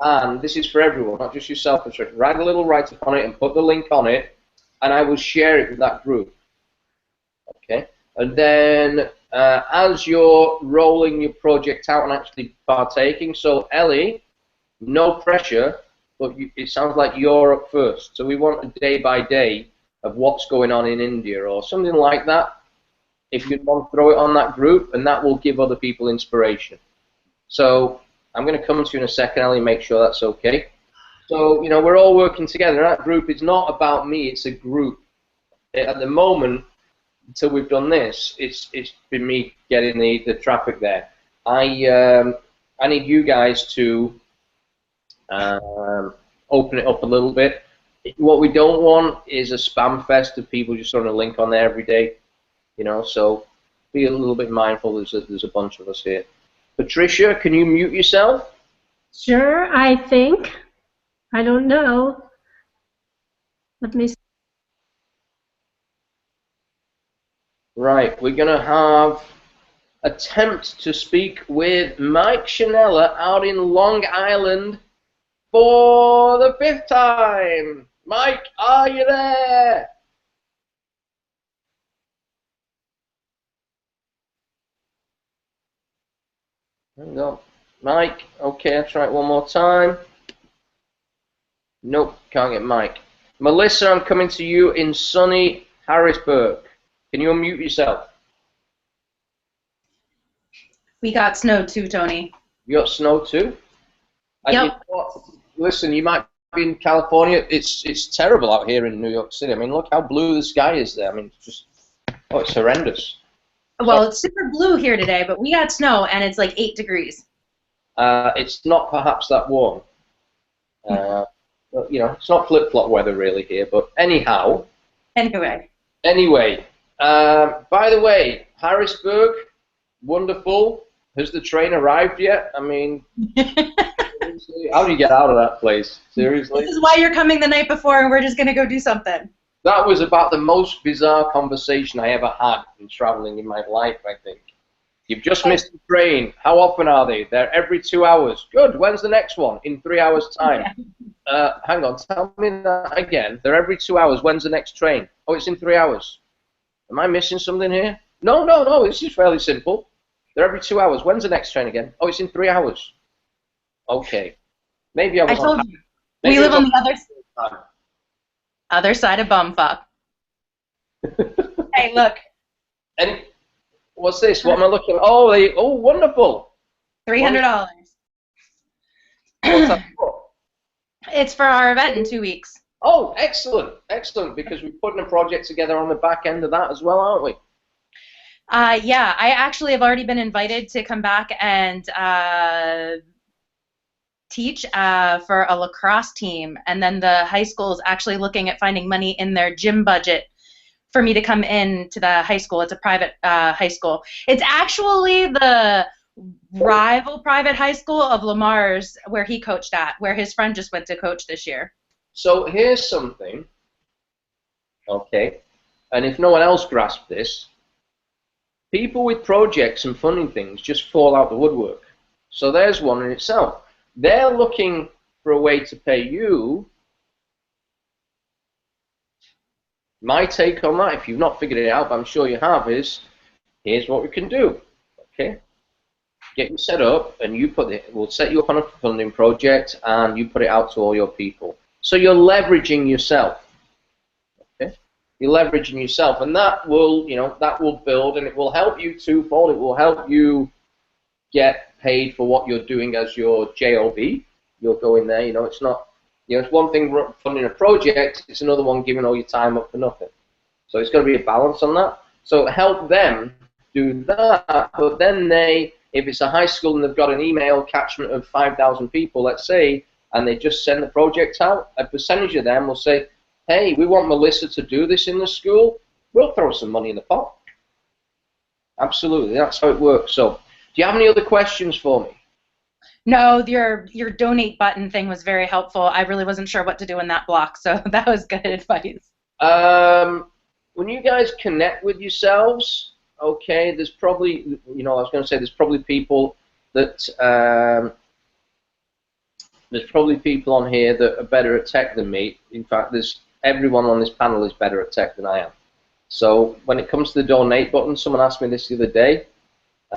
Speaker 1: And this is for everyone, not just yourself. Write a little write-up on it and put the link on it, and I will share it with that group. Okay. And then as you're rolling your project out and actually partaking, so Ellie, no pressure, but it sounds like you're up first. So we want a day by day of what's going on in India or something like that. If you want to throw it on that group, and that will give other people inspiration. So I'm going to come to you in a second, Ellie, make sure that's okay. So, we're all working together. That group is not about me, it's a group. At the moment, until we've done this, it's been me getting the traffic there. I need you guys to open it up a little bit. What we don't want is a spam fest of people just throwing a link on there every day. So be a little bit mindful. There's a bunch of us here. Patricia, can you mute yourself?
Speaker 2: Sure, I think. I don't know. Let me see.
Speaker 1: Right, we're going to have attempt to speak with Mike Chanella out in Long Island for the 5th time. Mike, are you there? There we go. Mike, okay, I'll try it one more time. Nope, can't get Mike. Melissa, I'm coming to you in sunny Harrisburg. Can you unmute yourself?
Speaker 4: We got snow too, Tony.
Speaker 1: You got snow too? And
Speaker 4: yep.
Speaker 1: Listen, you might be in California. It's terrible out here in New York City. I mean, look how blue the sky is there. I mean, it's horrendous.
Speaker 4: Well, it's super blue here today, but we got snow, and it's like 8 degrees.
Speaker 1: It's not perhaps that warm. But, it's not flip-flop weather really here. But anyhow. Anyway, by the way, Harrisburg, wonderful. Has the train arrived yet? I mean, seriously, how do you get out of that place? Seriously?
Speaker 4: This is why you're coming the night before, and we're just going to go do something.
Speaker 1: That was about the most bizarre conversation I ever had in traveling in my life, I think. You've just missed the train. How often are they? They're every 2 hours. Good. When's the next one? In 3 hours' time. Hang on. Tell me that again. They're every 2 hours. When's the next train? Oh, it's in 3 hours. Am I missing something here? No, no, no. This is fairly simple. They're every 2 hours. When's the next train again? Oh, it's in 3 hours. Okay. Maybe I was.
Speaker 4: I told you. We live on the other side of bumfuck. Hey, look.
Speaker 1: And what's this? What am I looking at? Oh, oh, wonderful.
Speaker 4: $300.
Speaker 1: What's that for?
Speaker 4: It's for our event in 2 weeks.
Speaker 1: Oh, excellent, excellent, because we're putting a project together on the back end of that as well, aren't we?
Speaker 4: Yeah, I actually have already been invited to come back and teach for a lacrosse team, and then the high school is actually looking at finding money in their gym budget for me to come in to the high school. It's a private high school. It's actually the rival private high school of Lamar's, where he coached at, where his friend just went to coach this year.
Speaker 1: So here's something, okay, and if no one else grasped this, people with projects and funding things just fall out the woodwork. So there's one in itself. They're looking for a way to pay you. My take on that, if you've not figured it out, but I'm sure you have, is here's what we can do. Okay, get you set up, and you put it. We'll set you up on a funding project, and you put it out to all your people. So you're leveraging yourself. Okay, you're leveraging yourself, and that will, that will build, and it will help you twofold. It will help you get paid for what you're doing as your job. You'll go in there. It's not. It's one thing funding a project, it's another one giving all your time up for nothing. So it's got to be a balance on that. So help them do that, but then if it's a high school and they've got an email catchment of 5,000 people, let's say, and they just send the project out, a percentage of them will say, hey, we want Melissa to do this in the school, we'll throw some money in the pot. Absolutely, that's how it works. So do you have any other questions for me?
Speaker 4: No, your donate button thing was very helpful. I really wasn't sure what to do in that block, so that was good advice.
Speaker 1: When you guys connect with yourselves, okay, there's probably, I was going to say there's probably people that, there's probably people on here that are better at tech than me. In fact, everyone on this panel is better at tech than I am. So when it comes to the donate button, someone asked me this the other day.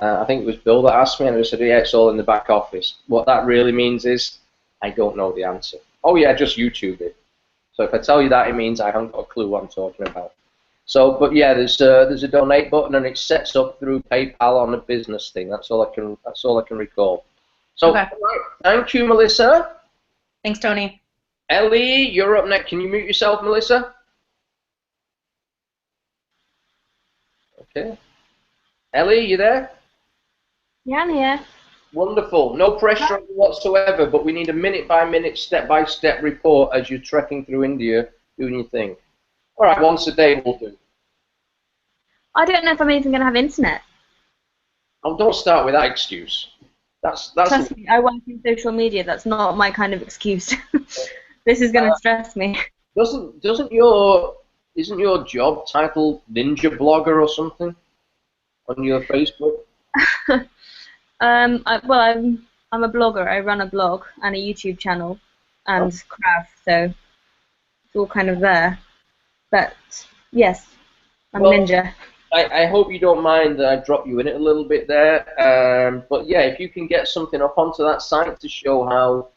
Speaker 1: I think it was Bill that asked me, and I said, yeah, it's all in the back office. What that really means is I don't know the answer. Oh, yeah, just YouTube it. So if I tell you that, it means I haven't got a clue what I'm talking about. So, but yeah, there's a donate button, and it sets up through PayPal on a business thing. That's all I can recall. So,
Speaker 4: okay.
Speaker 1: Right, thank you, Melissa.
Speaker 4: Thanks, Tony.
Speaker 1: Ellie, you're up next. Can you mute yourself, Melissa? Okay. Ellie, you there?
Speaker 5: Yeah, I'm here.
Speaker 1: Wonderful. No pressure on you whatsoever, but we need a minute-by-minute, step-by-step report as you're trekking through India doing your thing. All right, once a day will do.
Speaker 5: I don't know if I'm even going to have internet.
Speaker 1: Oh, don't start with that excuse. That's
Speaker 5: Trust me, I work in social media. That's not my kind of excuse. This is going to stress me.
Speaker 1: Isn't your job titled Ninja Blogger or something on your Facebook?
Speaker 5: I'm a blogger. I run a blog and a YouTube channel and craft, so it's all kind of there. But yes, I'm a ninja.
Speaker 1: I hope you don't mind that I drop you in it a little bit there. But yeah, if you can get something up onto that site to show how,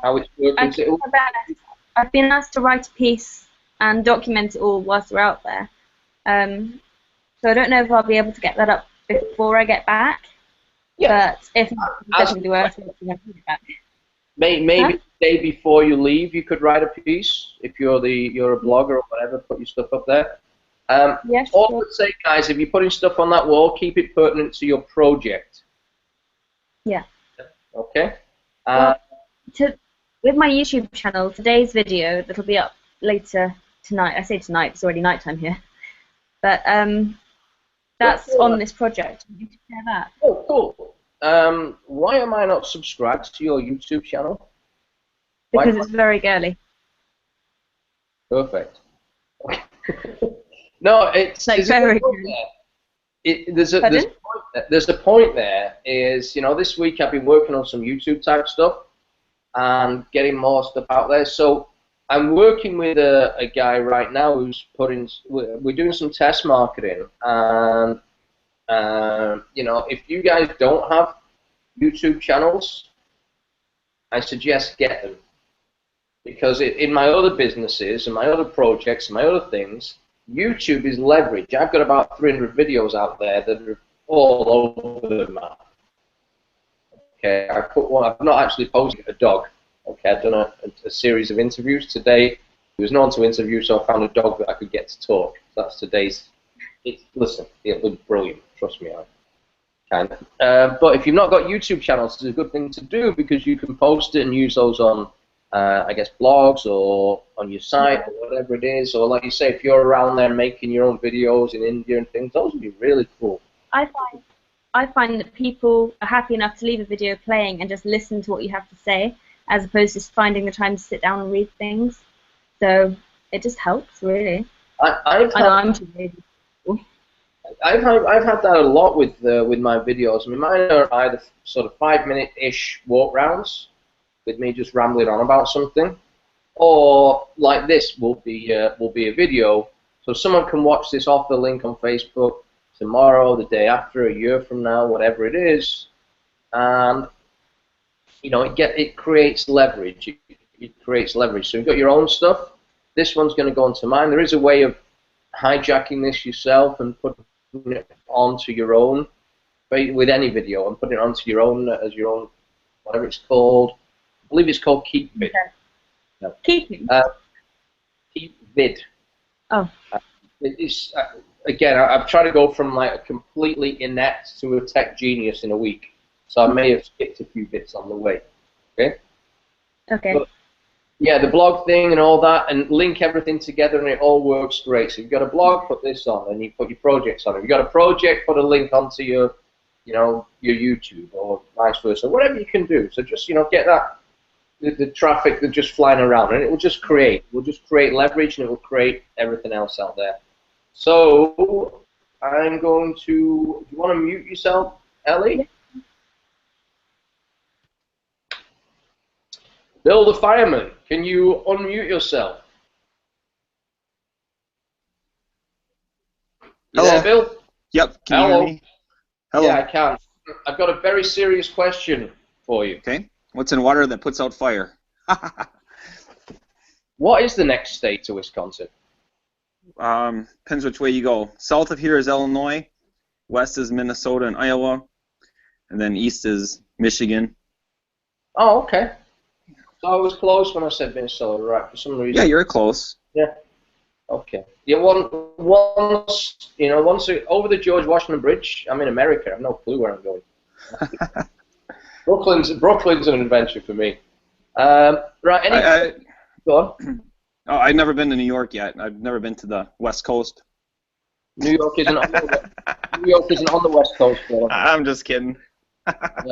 Speaker 1: how it's working.
Speaker 5: I've been asked to write a piece and document it all whilst we're out there. So I don't know if I'll be able to get that up before I get back. Yeah. But if not, definitely worth it when I get back.
Speaker 1: Maybe the day before you leave, you could write a piece. If you're a blogger or whatever, put your stuff up there.
Speaker 5: Yes.
Speaker 1: All I would say, guys, if you're putting stuff on that wall, keep it pertinent to your project.
Speaker 5: Yeah.
Speaker 1: Okay.
Speaker 5: With my YouTube channel, today's video that'll be up later tonight. I say tonight; it's already nighttime here. But that's on this project. Would you share that?
Speaker 1: Oh, cool. Why am I not subscribed to your YouTube channel?
Speaker 5: Because it's very girly.
Speaker 1: Perfect. No, it's
Speaker 5: like very girly.
Speaker 1: There's a point there. Is this week I've been working on some YouTube type stuff and getting more stuff out there. So I'm working with a guy right now who's we're doing some test marketing, and if you guys don't have YouTube channels, I suggest get them, because in my other businesses and my other projects and my other things, YouTube is leverage. I've got about 300 videos out there that are all over the map. Okay, I put one. I've not actually posted a dog. Okay, I've done a series of interviews today. There was no one to interview, so I found a dog that I could get to talk. That's today's. Listen, it was brilliant. Trust me, I can. But if you've not got YouTube channels, it's a good thing to do, because you can post it and use those on, I guess, blogs or on your site or whatever it is. Or like you say, if you're around there making your own videos in India and things, those would be really cool.
Speaker 5: I find that people are happy enough to leave a video playing and just listen to what you have to say, as opposed to finding the time to sit down and read things. So it just helps, really.
Speaker 1: I've had that a lot with my videos. I mean, mine are either sort of 5-minute-ish walk rounds with me just rambling on about something, or like this will be a video, so someone can watch this off the link on Facebook tomorrow, the day after, a year from now, whatever it is, and it creates leverage. It creates leverage. So you've got your own stuff. This one's going to go onto mine. There is a way of hijacking this yourself and putting it onto your own, with any video, and putting it onto your own as your own, whatever it's called. I believe it's called KeepVid.
Speaker 5: Okay.
Speaker 1: No. KeepVid.
Speaker 5: Oh.
Speaker 1: It's again, I've tried to go from like a completely inept to a tech genius in a week, so I may have skipped a few bits on the way. Okay.
Speaker 5: Okay.
Speaker 1: But, yeah, the blog thing and all that, and link everything together, and it all works great. So if you've got a blog, put this on, and you put your projects on. If you've got a project, put a link onto your, your YouTube, or vice versa, whatever you can do. So just, get that, the traffic that's just flying around, and it will just create. We'll just create leverage, and it will create everything else out there. So I'm going to. Do you want to mute yourself, Ellie?
Speaker 5: Yeah.
Speaker 1: Bill the fireman, can you unmute yourself?
Speaker 6: Hello.
Speaker 1: There, Bill?
Speaker 6: Yep. Can you hear me? Hello.
Speaker 1: Yeah, I can. I've got a very serious question for you.
Speaker 6: Okay. What's in water that puts out fire?
Speaker 1: What is the next state to Wisconsin?
Speaker 6: Depends which way you go. South of here is Illinois. West is Minnesota and Iowa. And then east is Michigan.
Speaker 1: Oh, okay. So I was close when I said Minnesota, right? For some reason.
Speaker 6: Yeah, you're close.
Speaker 1: Yeah. Okay. Yeah. Once over the George Washington Bridge, I'm in America. I have no clue where I'm going. Brooklyn's an adventure for me. Right. Go on.
Speaker 6: Oh, I've never been to New York yet. I've never been to the West Coast.
Speaker 1: New York isn't on the West Coast. Bill.
Speaker 6: I'm just kidding.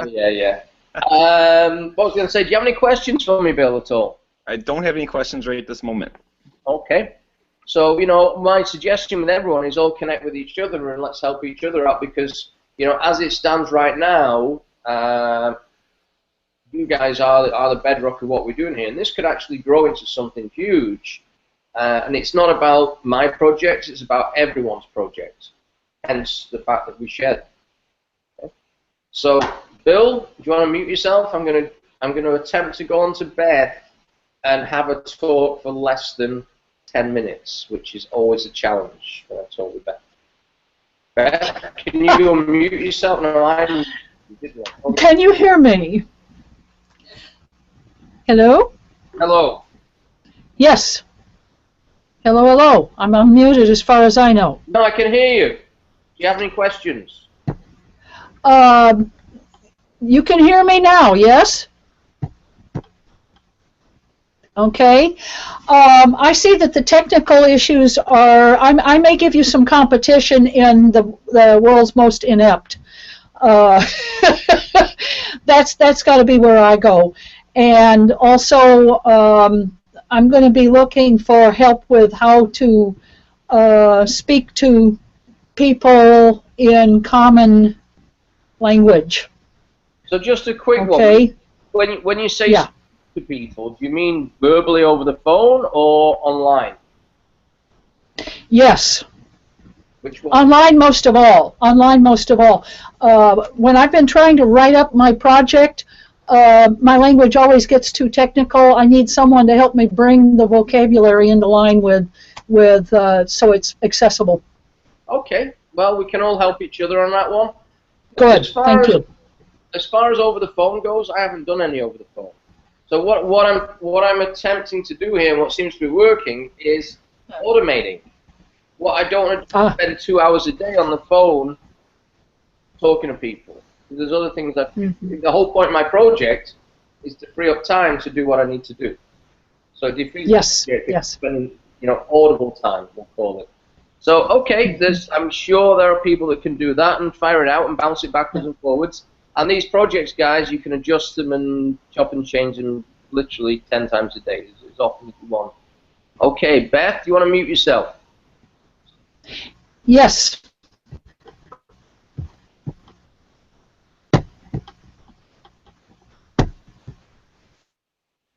Speaker 1: Yeah. What was I going to say? Do you have any questions for me, Bill, at all?
Speaker 6: I don't have any questions right at this moment.
Speaker 1: Okay. So, my suggestion with everyone is all connect with each other and let's help each other out, because, as it stands right now, you guys are the bedrock of what we're doing here, and this could actually grow into something huge. And it's not about my project, it's about everyone's project, hence the fact that we share it. Okay. So, Bill, do you want to mute yourself? I'm going to attempt to go on to Beth and have a talk for less than 10 minutes, which is always a challenge when I talk with Beth. Beth, can you unmute yourself? No,
Speaker 7: Can you hear me? Hello?
Speaker 1: Hello.
Speaker 7: Yes. Hello. I'm unmuted as far as I know.
Speaker 1: No, I can hear you. Do you have any questions?
Speaker 7: You can hear me now, yes? Okay. I see that the technical issues are, I may give you some competition in the world's most inept. Uh, that's got to be where I go. And also, I'm going to be looking for help with how to speak to people in common language.
Speaker 1: So just a quick
Speaker 7: Okay.
Speaker 1: one. When you say
Speaker 7: Yeah.
Speaker 1: to people, do you mean verbally over the phone or online?
Speaker 7: Yes.
Speaker 1: Which one?
Speaker 7: Online most of all. Online most of all. When I've been trying to write up my project, my language always gets too technical. I need someone to help me bring the vocabulary into line with so it's accessible.
Speaker 1: Okay. Well, we can all help each other on that one.
Speaker 7: Good. Thank you.
Speaker 1: As far as over the phone goes, I haven't done any over the phone. So what I'm attempting to do here, and what seems to be working, is automating. What I don't want to spend 2 hours a day on the phone talking to people. There's other things that the whole point of my project is to free up time to do what I need to do. So it defeats spending, audible time, we'll call it. So okay, I'm sure there are people that can do that and fire it out and bounce it backwards and forwards. And these projects, guys, you can adjust them and chop and change them literally 10 times a day, as often as you want. Okay, Beth, do you want to mute yourself?
Speaker 7: Yes.
Speaker 1: Are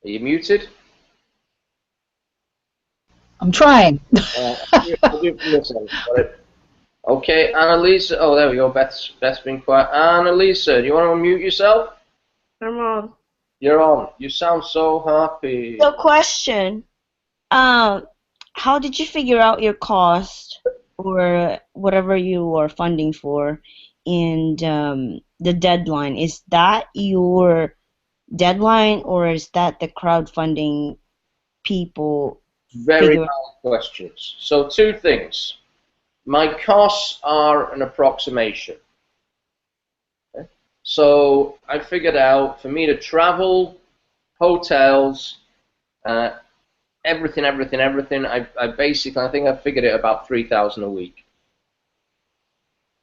Speaker 1: you muted?
Speaker 7: I'm trying.
Speaker 1: I'll do it from this end. Okay, Annalisa. Oh, there we go. Beth's been quiet. Annalisa, do you want to unmute yourself?
Speaker 8: I'm on.
Speaker 1: You're on. You sound so happy.
Speaker 8: So, question. How did you figure out your cost or whatever you are funding for, and the deadline? Is that your deadline, or is that the crowdfunding people?
Speaker 1: Very valid questions. So, two things. My costs are an approximation. Okay? So I figured out for me to travel, hotels, everything. I basically, I think I figured it about $3,000 a week.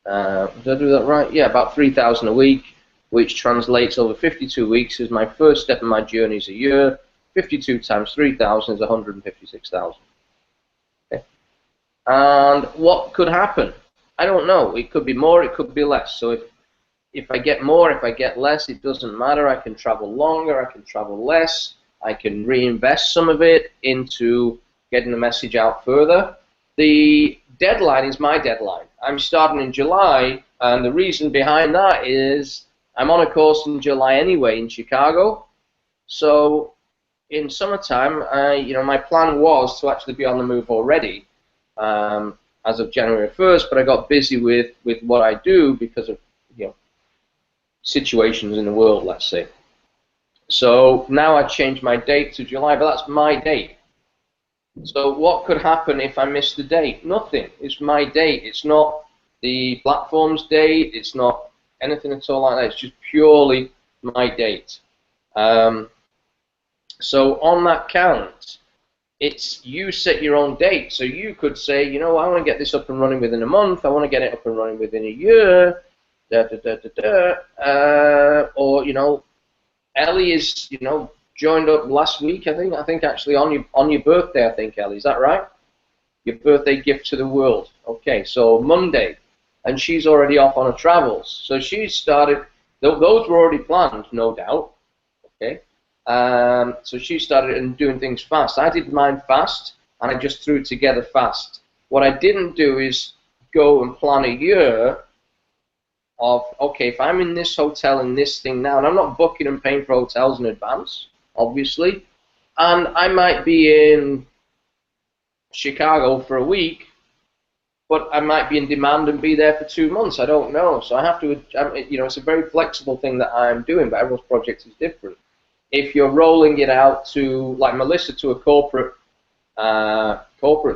Speaker 1: Did I do that right? Yeah, about $3,000 a week, which translates over 52 weeks. Is my first step in my journey is a year. 52 times 3,000 is 156,000. Okay. And what could happen? I don't know. It could be more, it could be less. So if I get more, if I get less, it doesn't matter. I can travel longer, I can travel less. I can reinvest some of it into getting the message out further. The deadline is my deadline. I'm starting in July, and the reason behind that is I'm on a course in July anyway in Chicago. So in summertime, my plan was to actually be on the move already as of January 1st, but I got busy with what I do because of situations in the world, let's say. So now I changed my date to July, but that's my date. So what could happen if I miss the date? Nothing. It's my date. It's not the platform's date. It's not anything at all like that. It's just purely my date. So on that count, it's you set your own date. So you could say, I want to get this up and running within a month. I want to get it up and running within a year. Or Ellie is joined up last week. I think actually on your birthday. I think Ellie, is that right? Your birthday gift to the world. Okay, so Monday, and she's already off on her travels. So she started. Those were already planned, no doubt. Okay. So she started doing things fast. I did mine fast, and I just threw it together fast. What I didn't do is go and plan a year of, okay, if I'm in this hotel and this thing now, and I'm not booking and paying for hotels in advance, obviously, and I might be in Chicago for a week, but I might be in demand and be there for 2 months. I don't know. So I have to, it's a very flexible thing that I'm doing, but everyone's project is different. If you're rolling it out to, like Melissa, to a corporate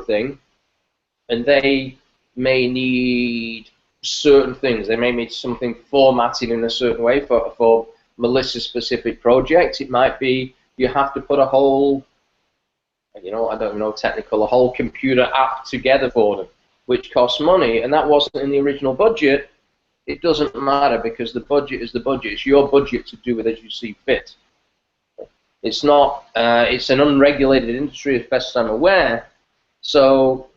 Speaker 1: thing, and they may need certain things. They may need something formatted in a certain way for Melissa's specific project. It might be you have to put a whole you know, I don't know technical, a whole computer app together for them, which costs money, and that wasn't in the original budget. It doesn't matter because the budget is the budget. It's your budget to do with as you see fit. It's not. It's an unregulated industry, as best as I'm aware. So,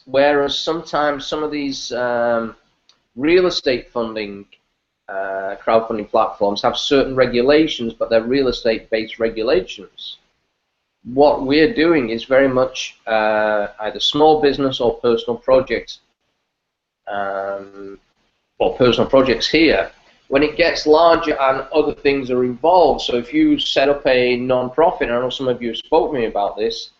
Speaker 1: whereas sometimes some of these real estate funding, crowdfunding platforms have certain regulations, but they're real estate-based regulations. What we're doing is very much either small business or personal projects, or personal projects here. When it gets larger and other things are involved, so if you set up a non-profit, I know some of you have spoken to me about this,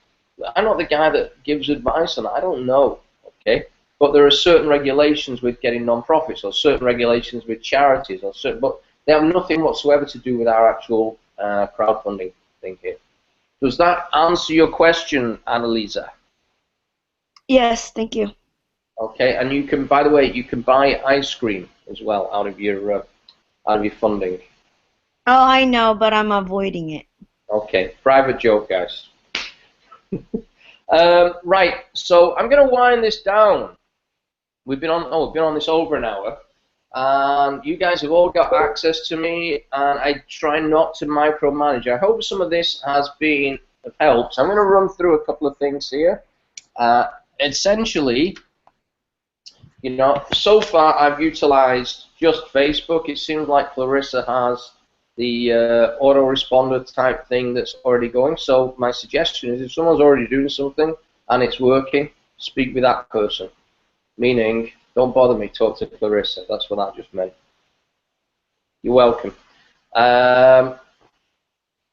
Speaker 1: I'm not the guy that gives advice on that, I don't know, okay? But there are certain regulations with getting non-profits, or certain regulations with charities, or certain, but they have nothing whatsoever to do with our actual crowdfunding thing here. Does that answer your question, Annalisa?
Speaker 8: Yes, thank you.
Speaker 1: Okay, and you can, by the way, you can buy ice cream as well out of your funding.
Speaker 8: Oh, I know, but I'm avoiding it.
Speaker 1: Okay, private joke, guys. Right, so I'm going to wind this down. We've been on this over an hour, and you guys have all got access to me, and I try not to micromanage. I hope some of this has been of help. So I'm going to run through a couple of things here. Essentially, you know, so far I've utilized just Facebook. It seems like Clarissa has the autoresponder type thing that's already going. So my suggestion is if someone's already doing something and it's working, speak with that person. Meaning, don't bother me, talk to Clarissa. That's what that just meant. You're welcome.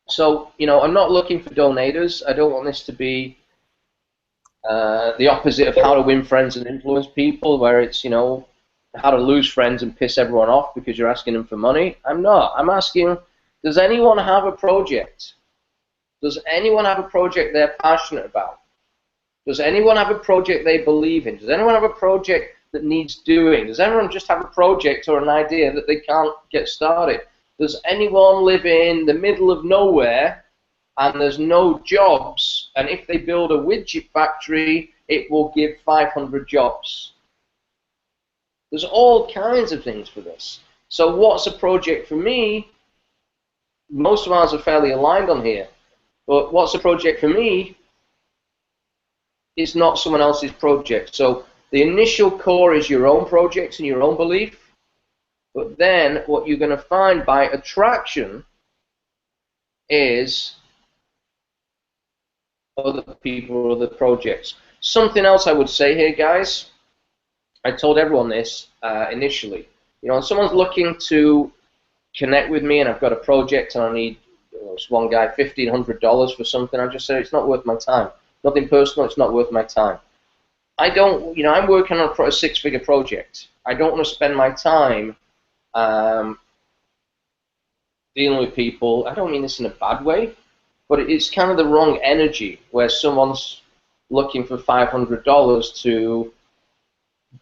Speaker 1: So, you know, I'm not looking for donators. I don't want this to be the opposite of how to win friends and influence people, where it's, you know, how to lose friends and piss everyone off because you're asking them for money. I'm not. I'm asking, does anyone have a project? Does anyone have a project they're passionate about? Does anyone have a project they believe in? Does anyone have a project that needs doing? Does anyone just have a project or an idea that they can't get started? Does anyone live in the middle of nowhere and there's no jobs, and if they build a widget factory, it will give 500 jobs? There's all kinds of things for this. So what's a project for me? Most of ours are fairly aligned on here, but what's a project for me is not someone else's project. So the initial core is your own projects and your own belief, but then what you're going to find by attraction is other people, other projects. Something else I would say here, guys, I told everyone this initially. You know, when someone's looking to connect with me and I've got a project and I need, this one guy, $1,500 for something, I just say it's not worth my time. Nothing personal, it's not worth my time. I don't, you know, I'm working on a six-figure project. I don't want to spend my time dealing with people. I don't mean this in a bad way, but it's kind of the wrong energy where someone's looking for $500 to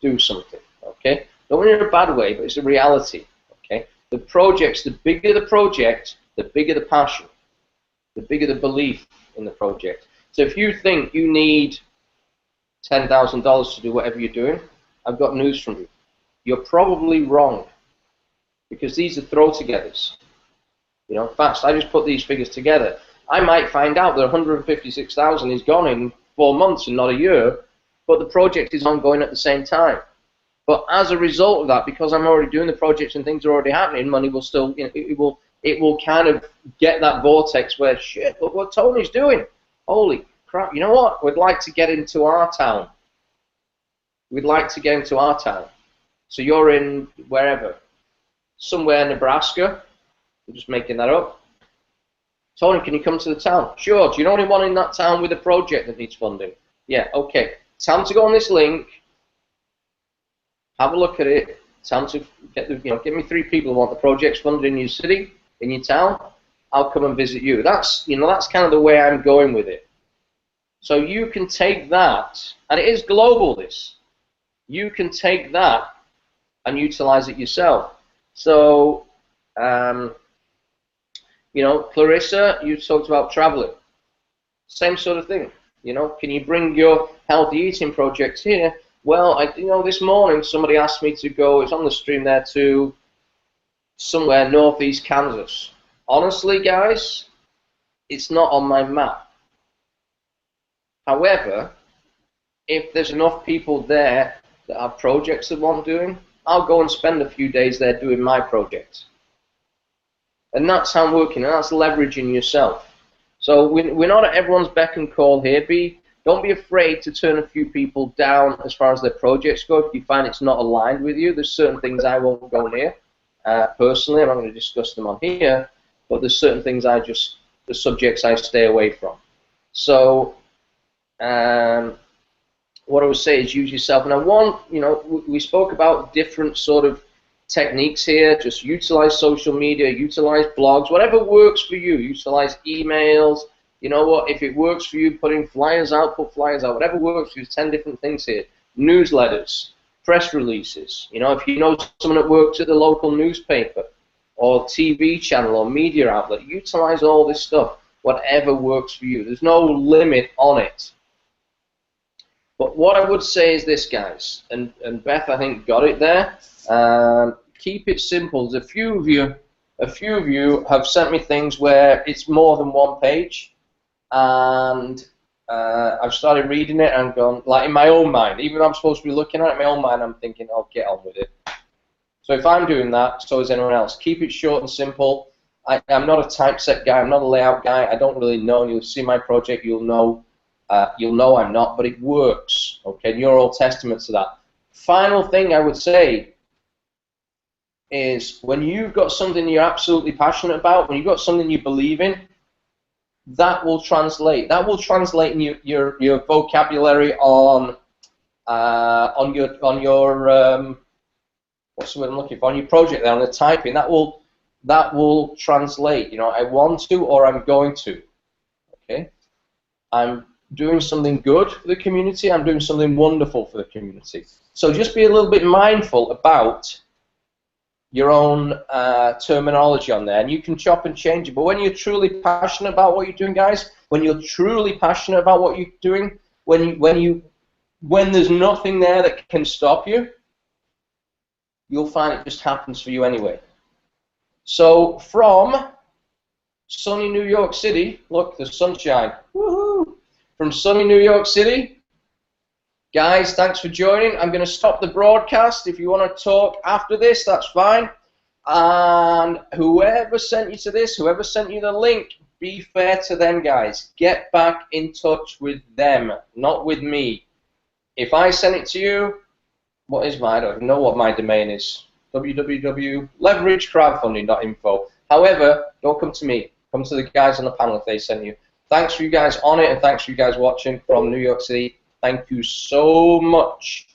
Speaker 1: do something, okay? Don't mean in a bad way, but it's a reality, okay? The projects, the bigger the project, the bigger the passion, the bigger the belief in the project. So if you think you need $10,000 to do whatever you're doing, I've got news from you. You're probably wrong, because these are throw-togethers. You know, fast. I just put these figures together. I might find out that 156,000 is gone in 4 months and not a year, but the project is ongoing at the same time. But as a result of that, because I'm already doing the projects and things are already happening, money will still, you know, it will kind of get that vortex where, shit, look what Tony's doing. Holy crap, you know what? We'd like to get into our town. We'd like to get into our town. So you're in wherever, somewhere in Nebraska. I'm just making that up. Tony, can you come to the town? Sure. Do you know anyone in that town with a project that needs funding? Yeah, okay. Time to go on this link. Have a look at it. Time to get the, you know, give me 3 people who want the projects funded in your city, in your town. I'll come and visit you. That's, you know, that's kind of the way I'm going with it. So you can take that, and it is global, this. You can take that and utilize it yourself. So, you know, Clarissa, you talked about traveling. Same sort of thing. You know, can you bring your healthy eating projects here? Well, this morning somebody asked me to go, it's on the stream there, to somewhere northeast Kansas. Honestly, guys, it's not on my map. However, if there's enough people there that have projects that want doing, I'll go and spend a few days there doing my project. And that's how I'm working, and that's leveraging yourself. So we're not at everyone's beck and call here. Don't be afraid to turn a few people down as far as their projects go if you find it's not aligned with you. There's certain things I won't go near. Personally, I'm not going to discuss them on here, but there's certain things the subjects I stay away from. So what I would say is use yourself. And I want, we spoke about different sort of techniques here. Just utilize social media, utilize blogs, whatever works for you. Utilize emails. You know what? If it works for you, putting flyers out, put flyers out. Whatever works for you. 10 different things here. Newsletters, press releases. If you know someone that works at the local newspaper or TV channel or media outlet, utilize all this stuff. Whatever works for you. There's no limit on it. But what I would say is this, guys, and Beth, I think, got it there. Keep it simple. There's a few of you have sent me things where it's more than one page, and I've started reading it and gone, like in my own mind, even though I'm supposed to be looking at it in my own mind, I'm thinking, oh, get on with it. So if I'm doing that, so is anyone else. Keep it short and simple. I'm not a typeset guy. I'm not a layout guy. I don't really know. You'll see my project. You'll know I'm not, but it works. Okay, and you're all testament to that. Final thing I would say is when you've got something you're absolutely passionate about, when you've got something you believe in, that will translate. That will translate in your vocabulary on your what's the word I'm looking for? On your project there, on the typing. That will translate. I want to or I'm going to. Okay, I'm doing something good for the community. I'm doing something wonderful for the community. So just be a little bit mindful about your own terminology on there, and you can chop and change it. But when you're truly passionate about what you're doing, guys, when you're truly passionate about what you're doing, when there's nothing there that can stop you, you'll find it just happens for you anyway. So from sunny New York City, look, the sunshine. Woohoo! From sunny New York City, guys, thanks for joining. I'm going to stop the broadcast. If you want to talk after this, that's fine. And whoever sent you to this, whoever sent you the link, be fair to them, guys. Get back in touch with them, not with me. If I send it to you, what is I don't know what my domain is. www.leveragecrowdfunding.info. However, don't come to me. Come to the guys on the panel if they send you. Thanks for you guys on it, and thanks for you guys watching from New York City. Thank you so much.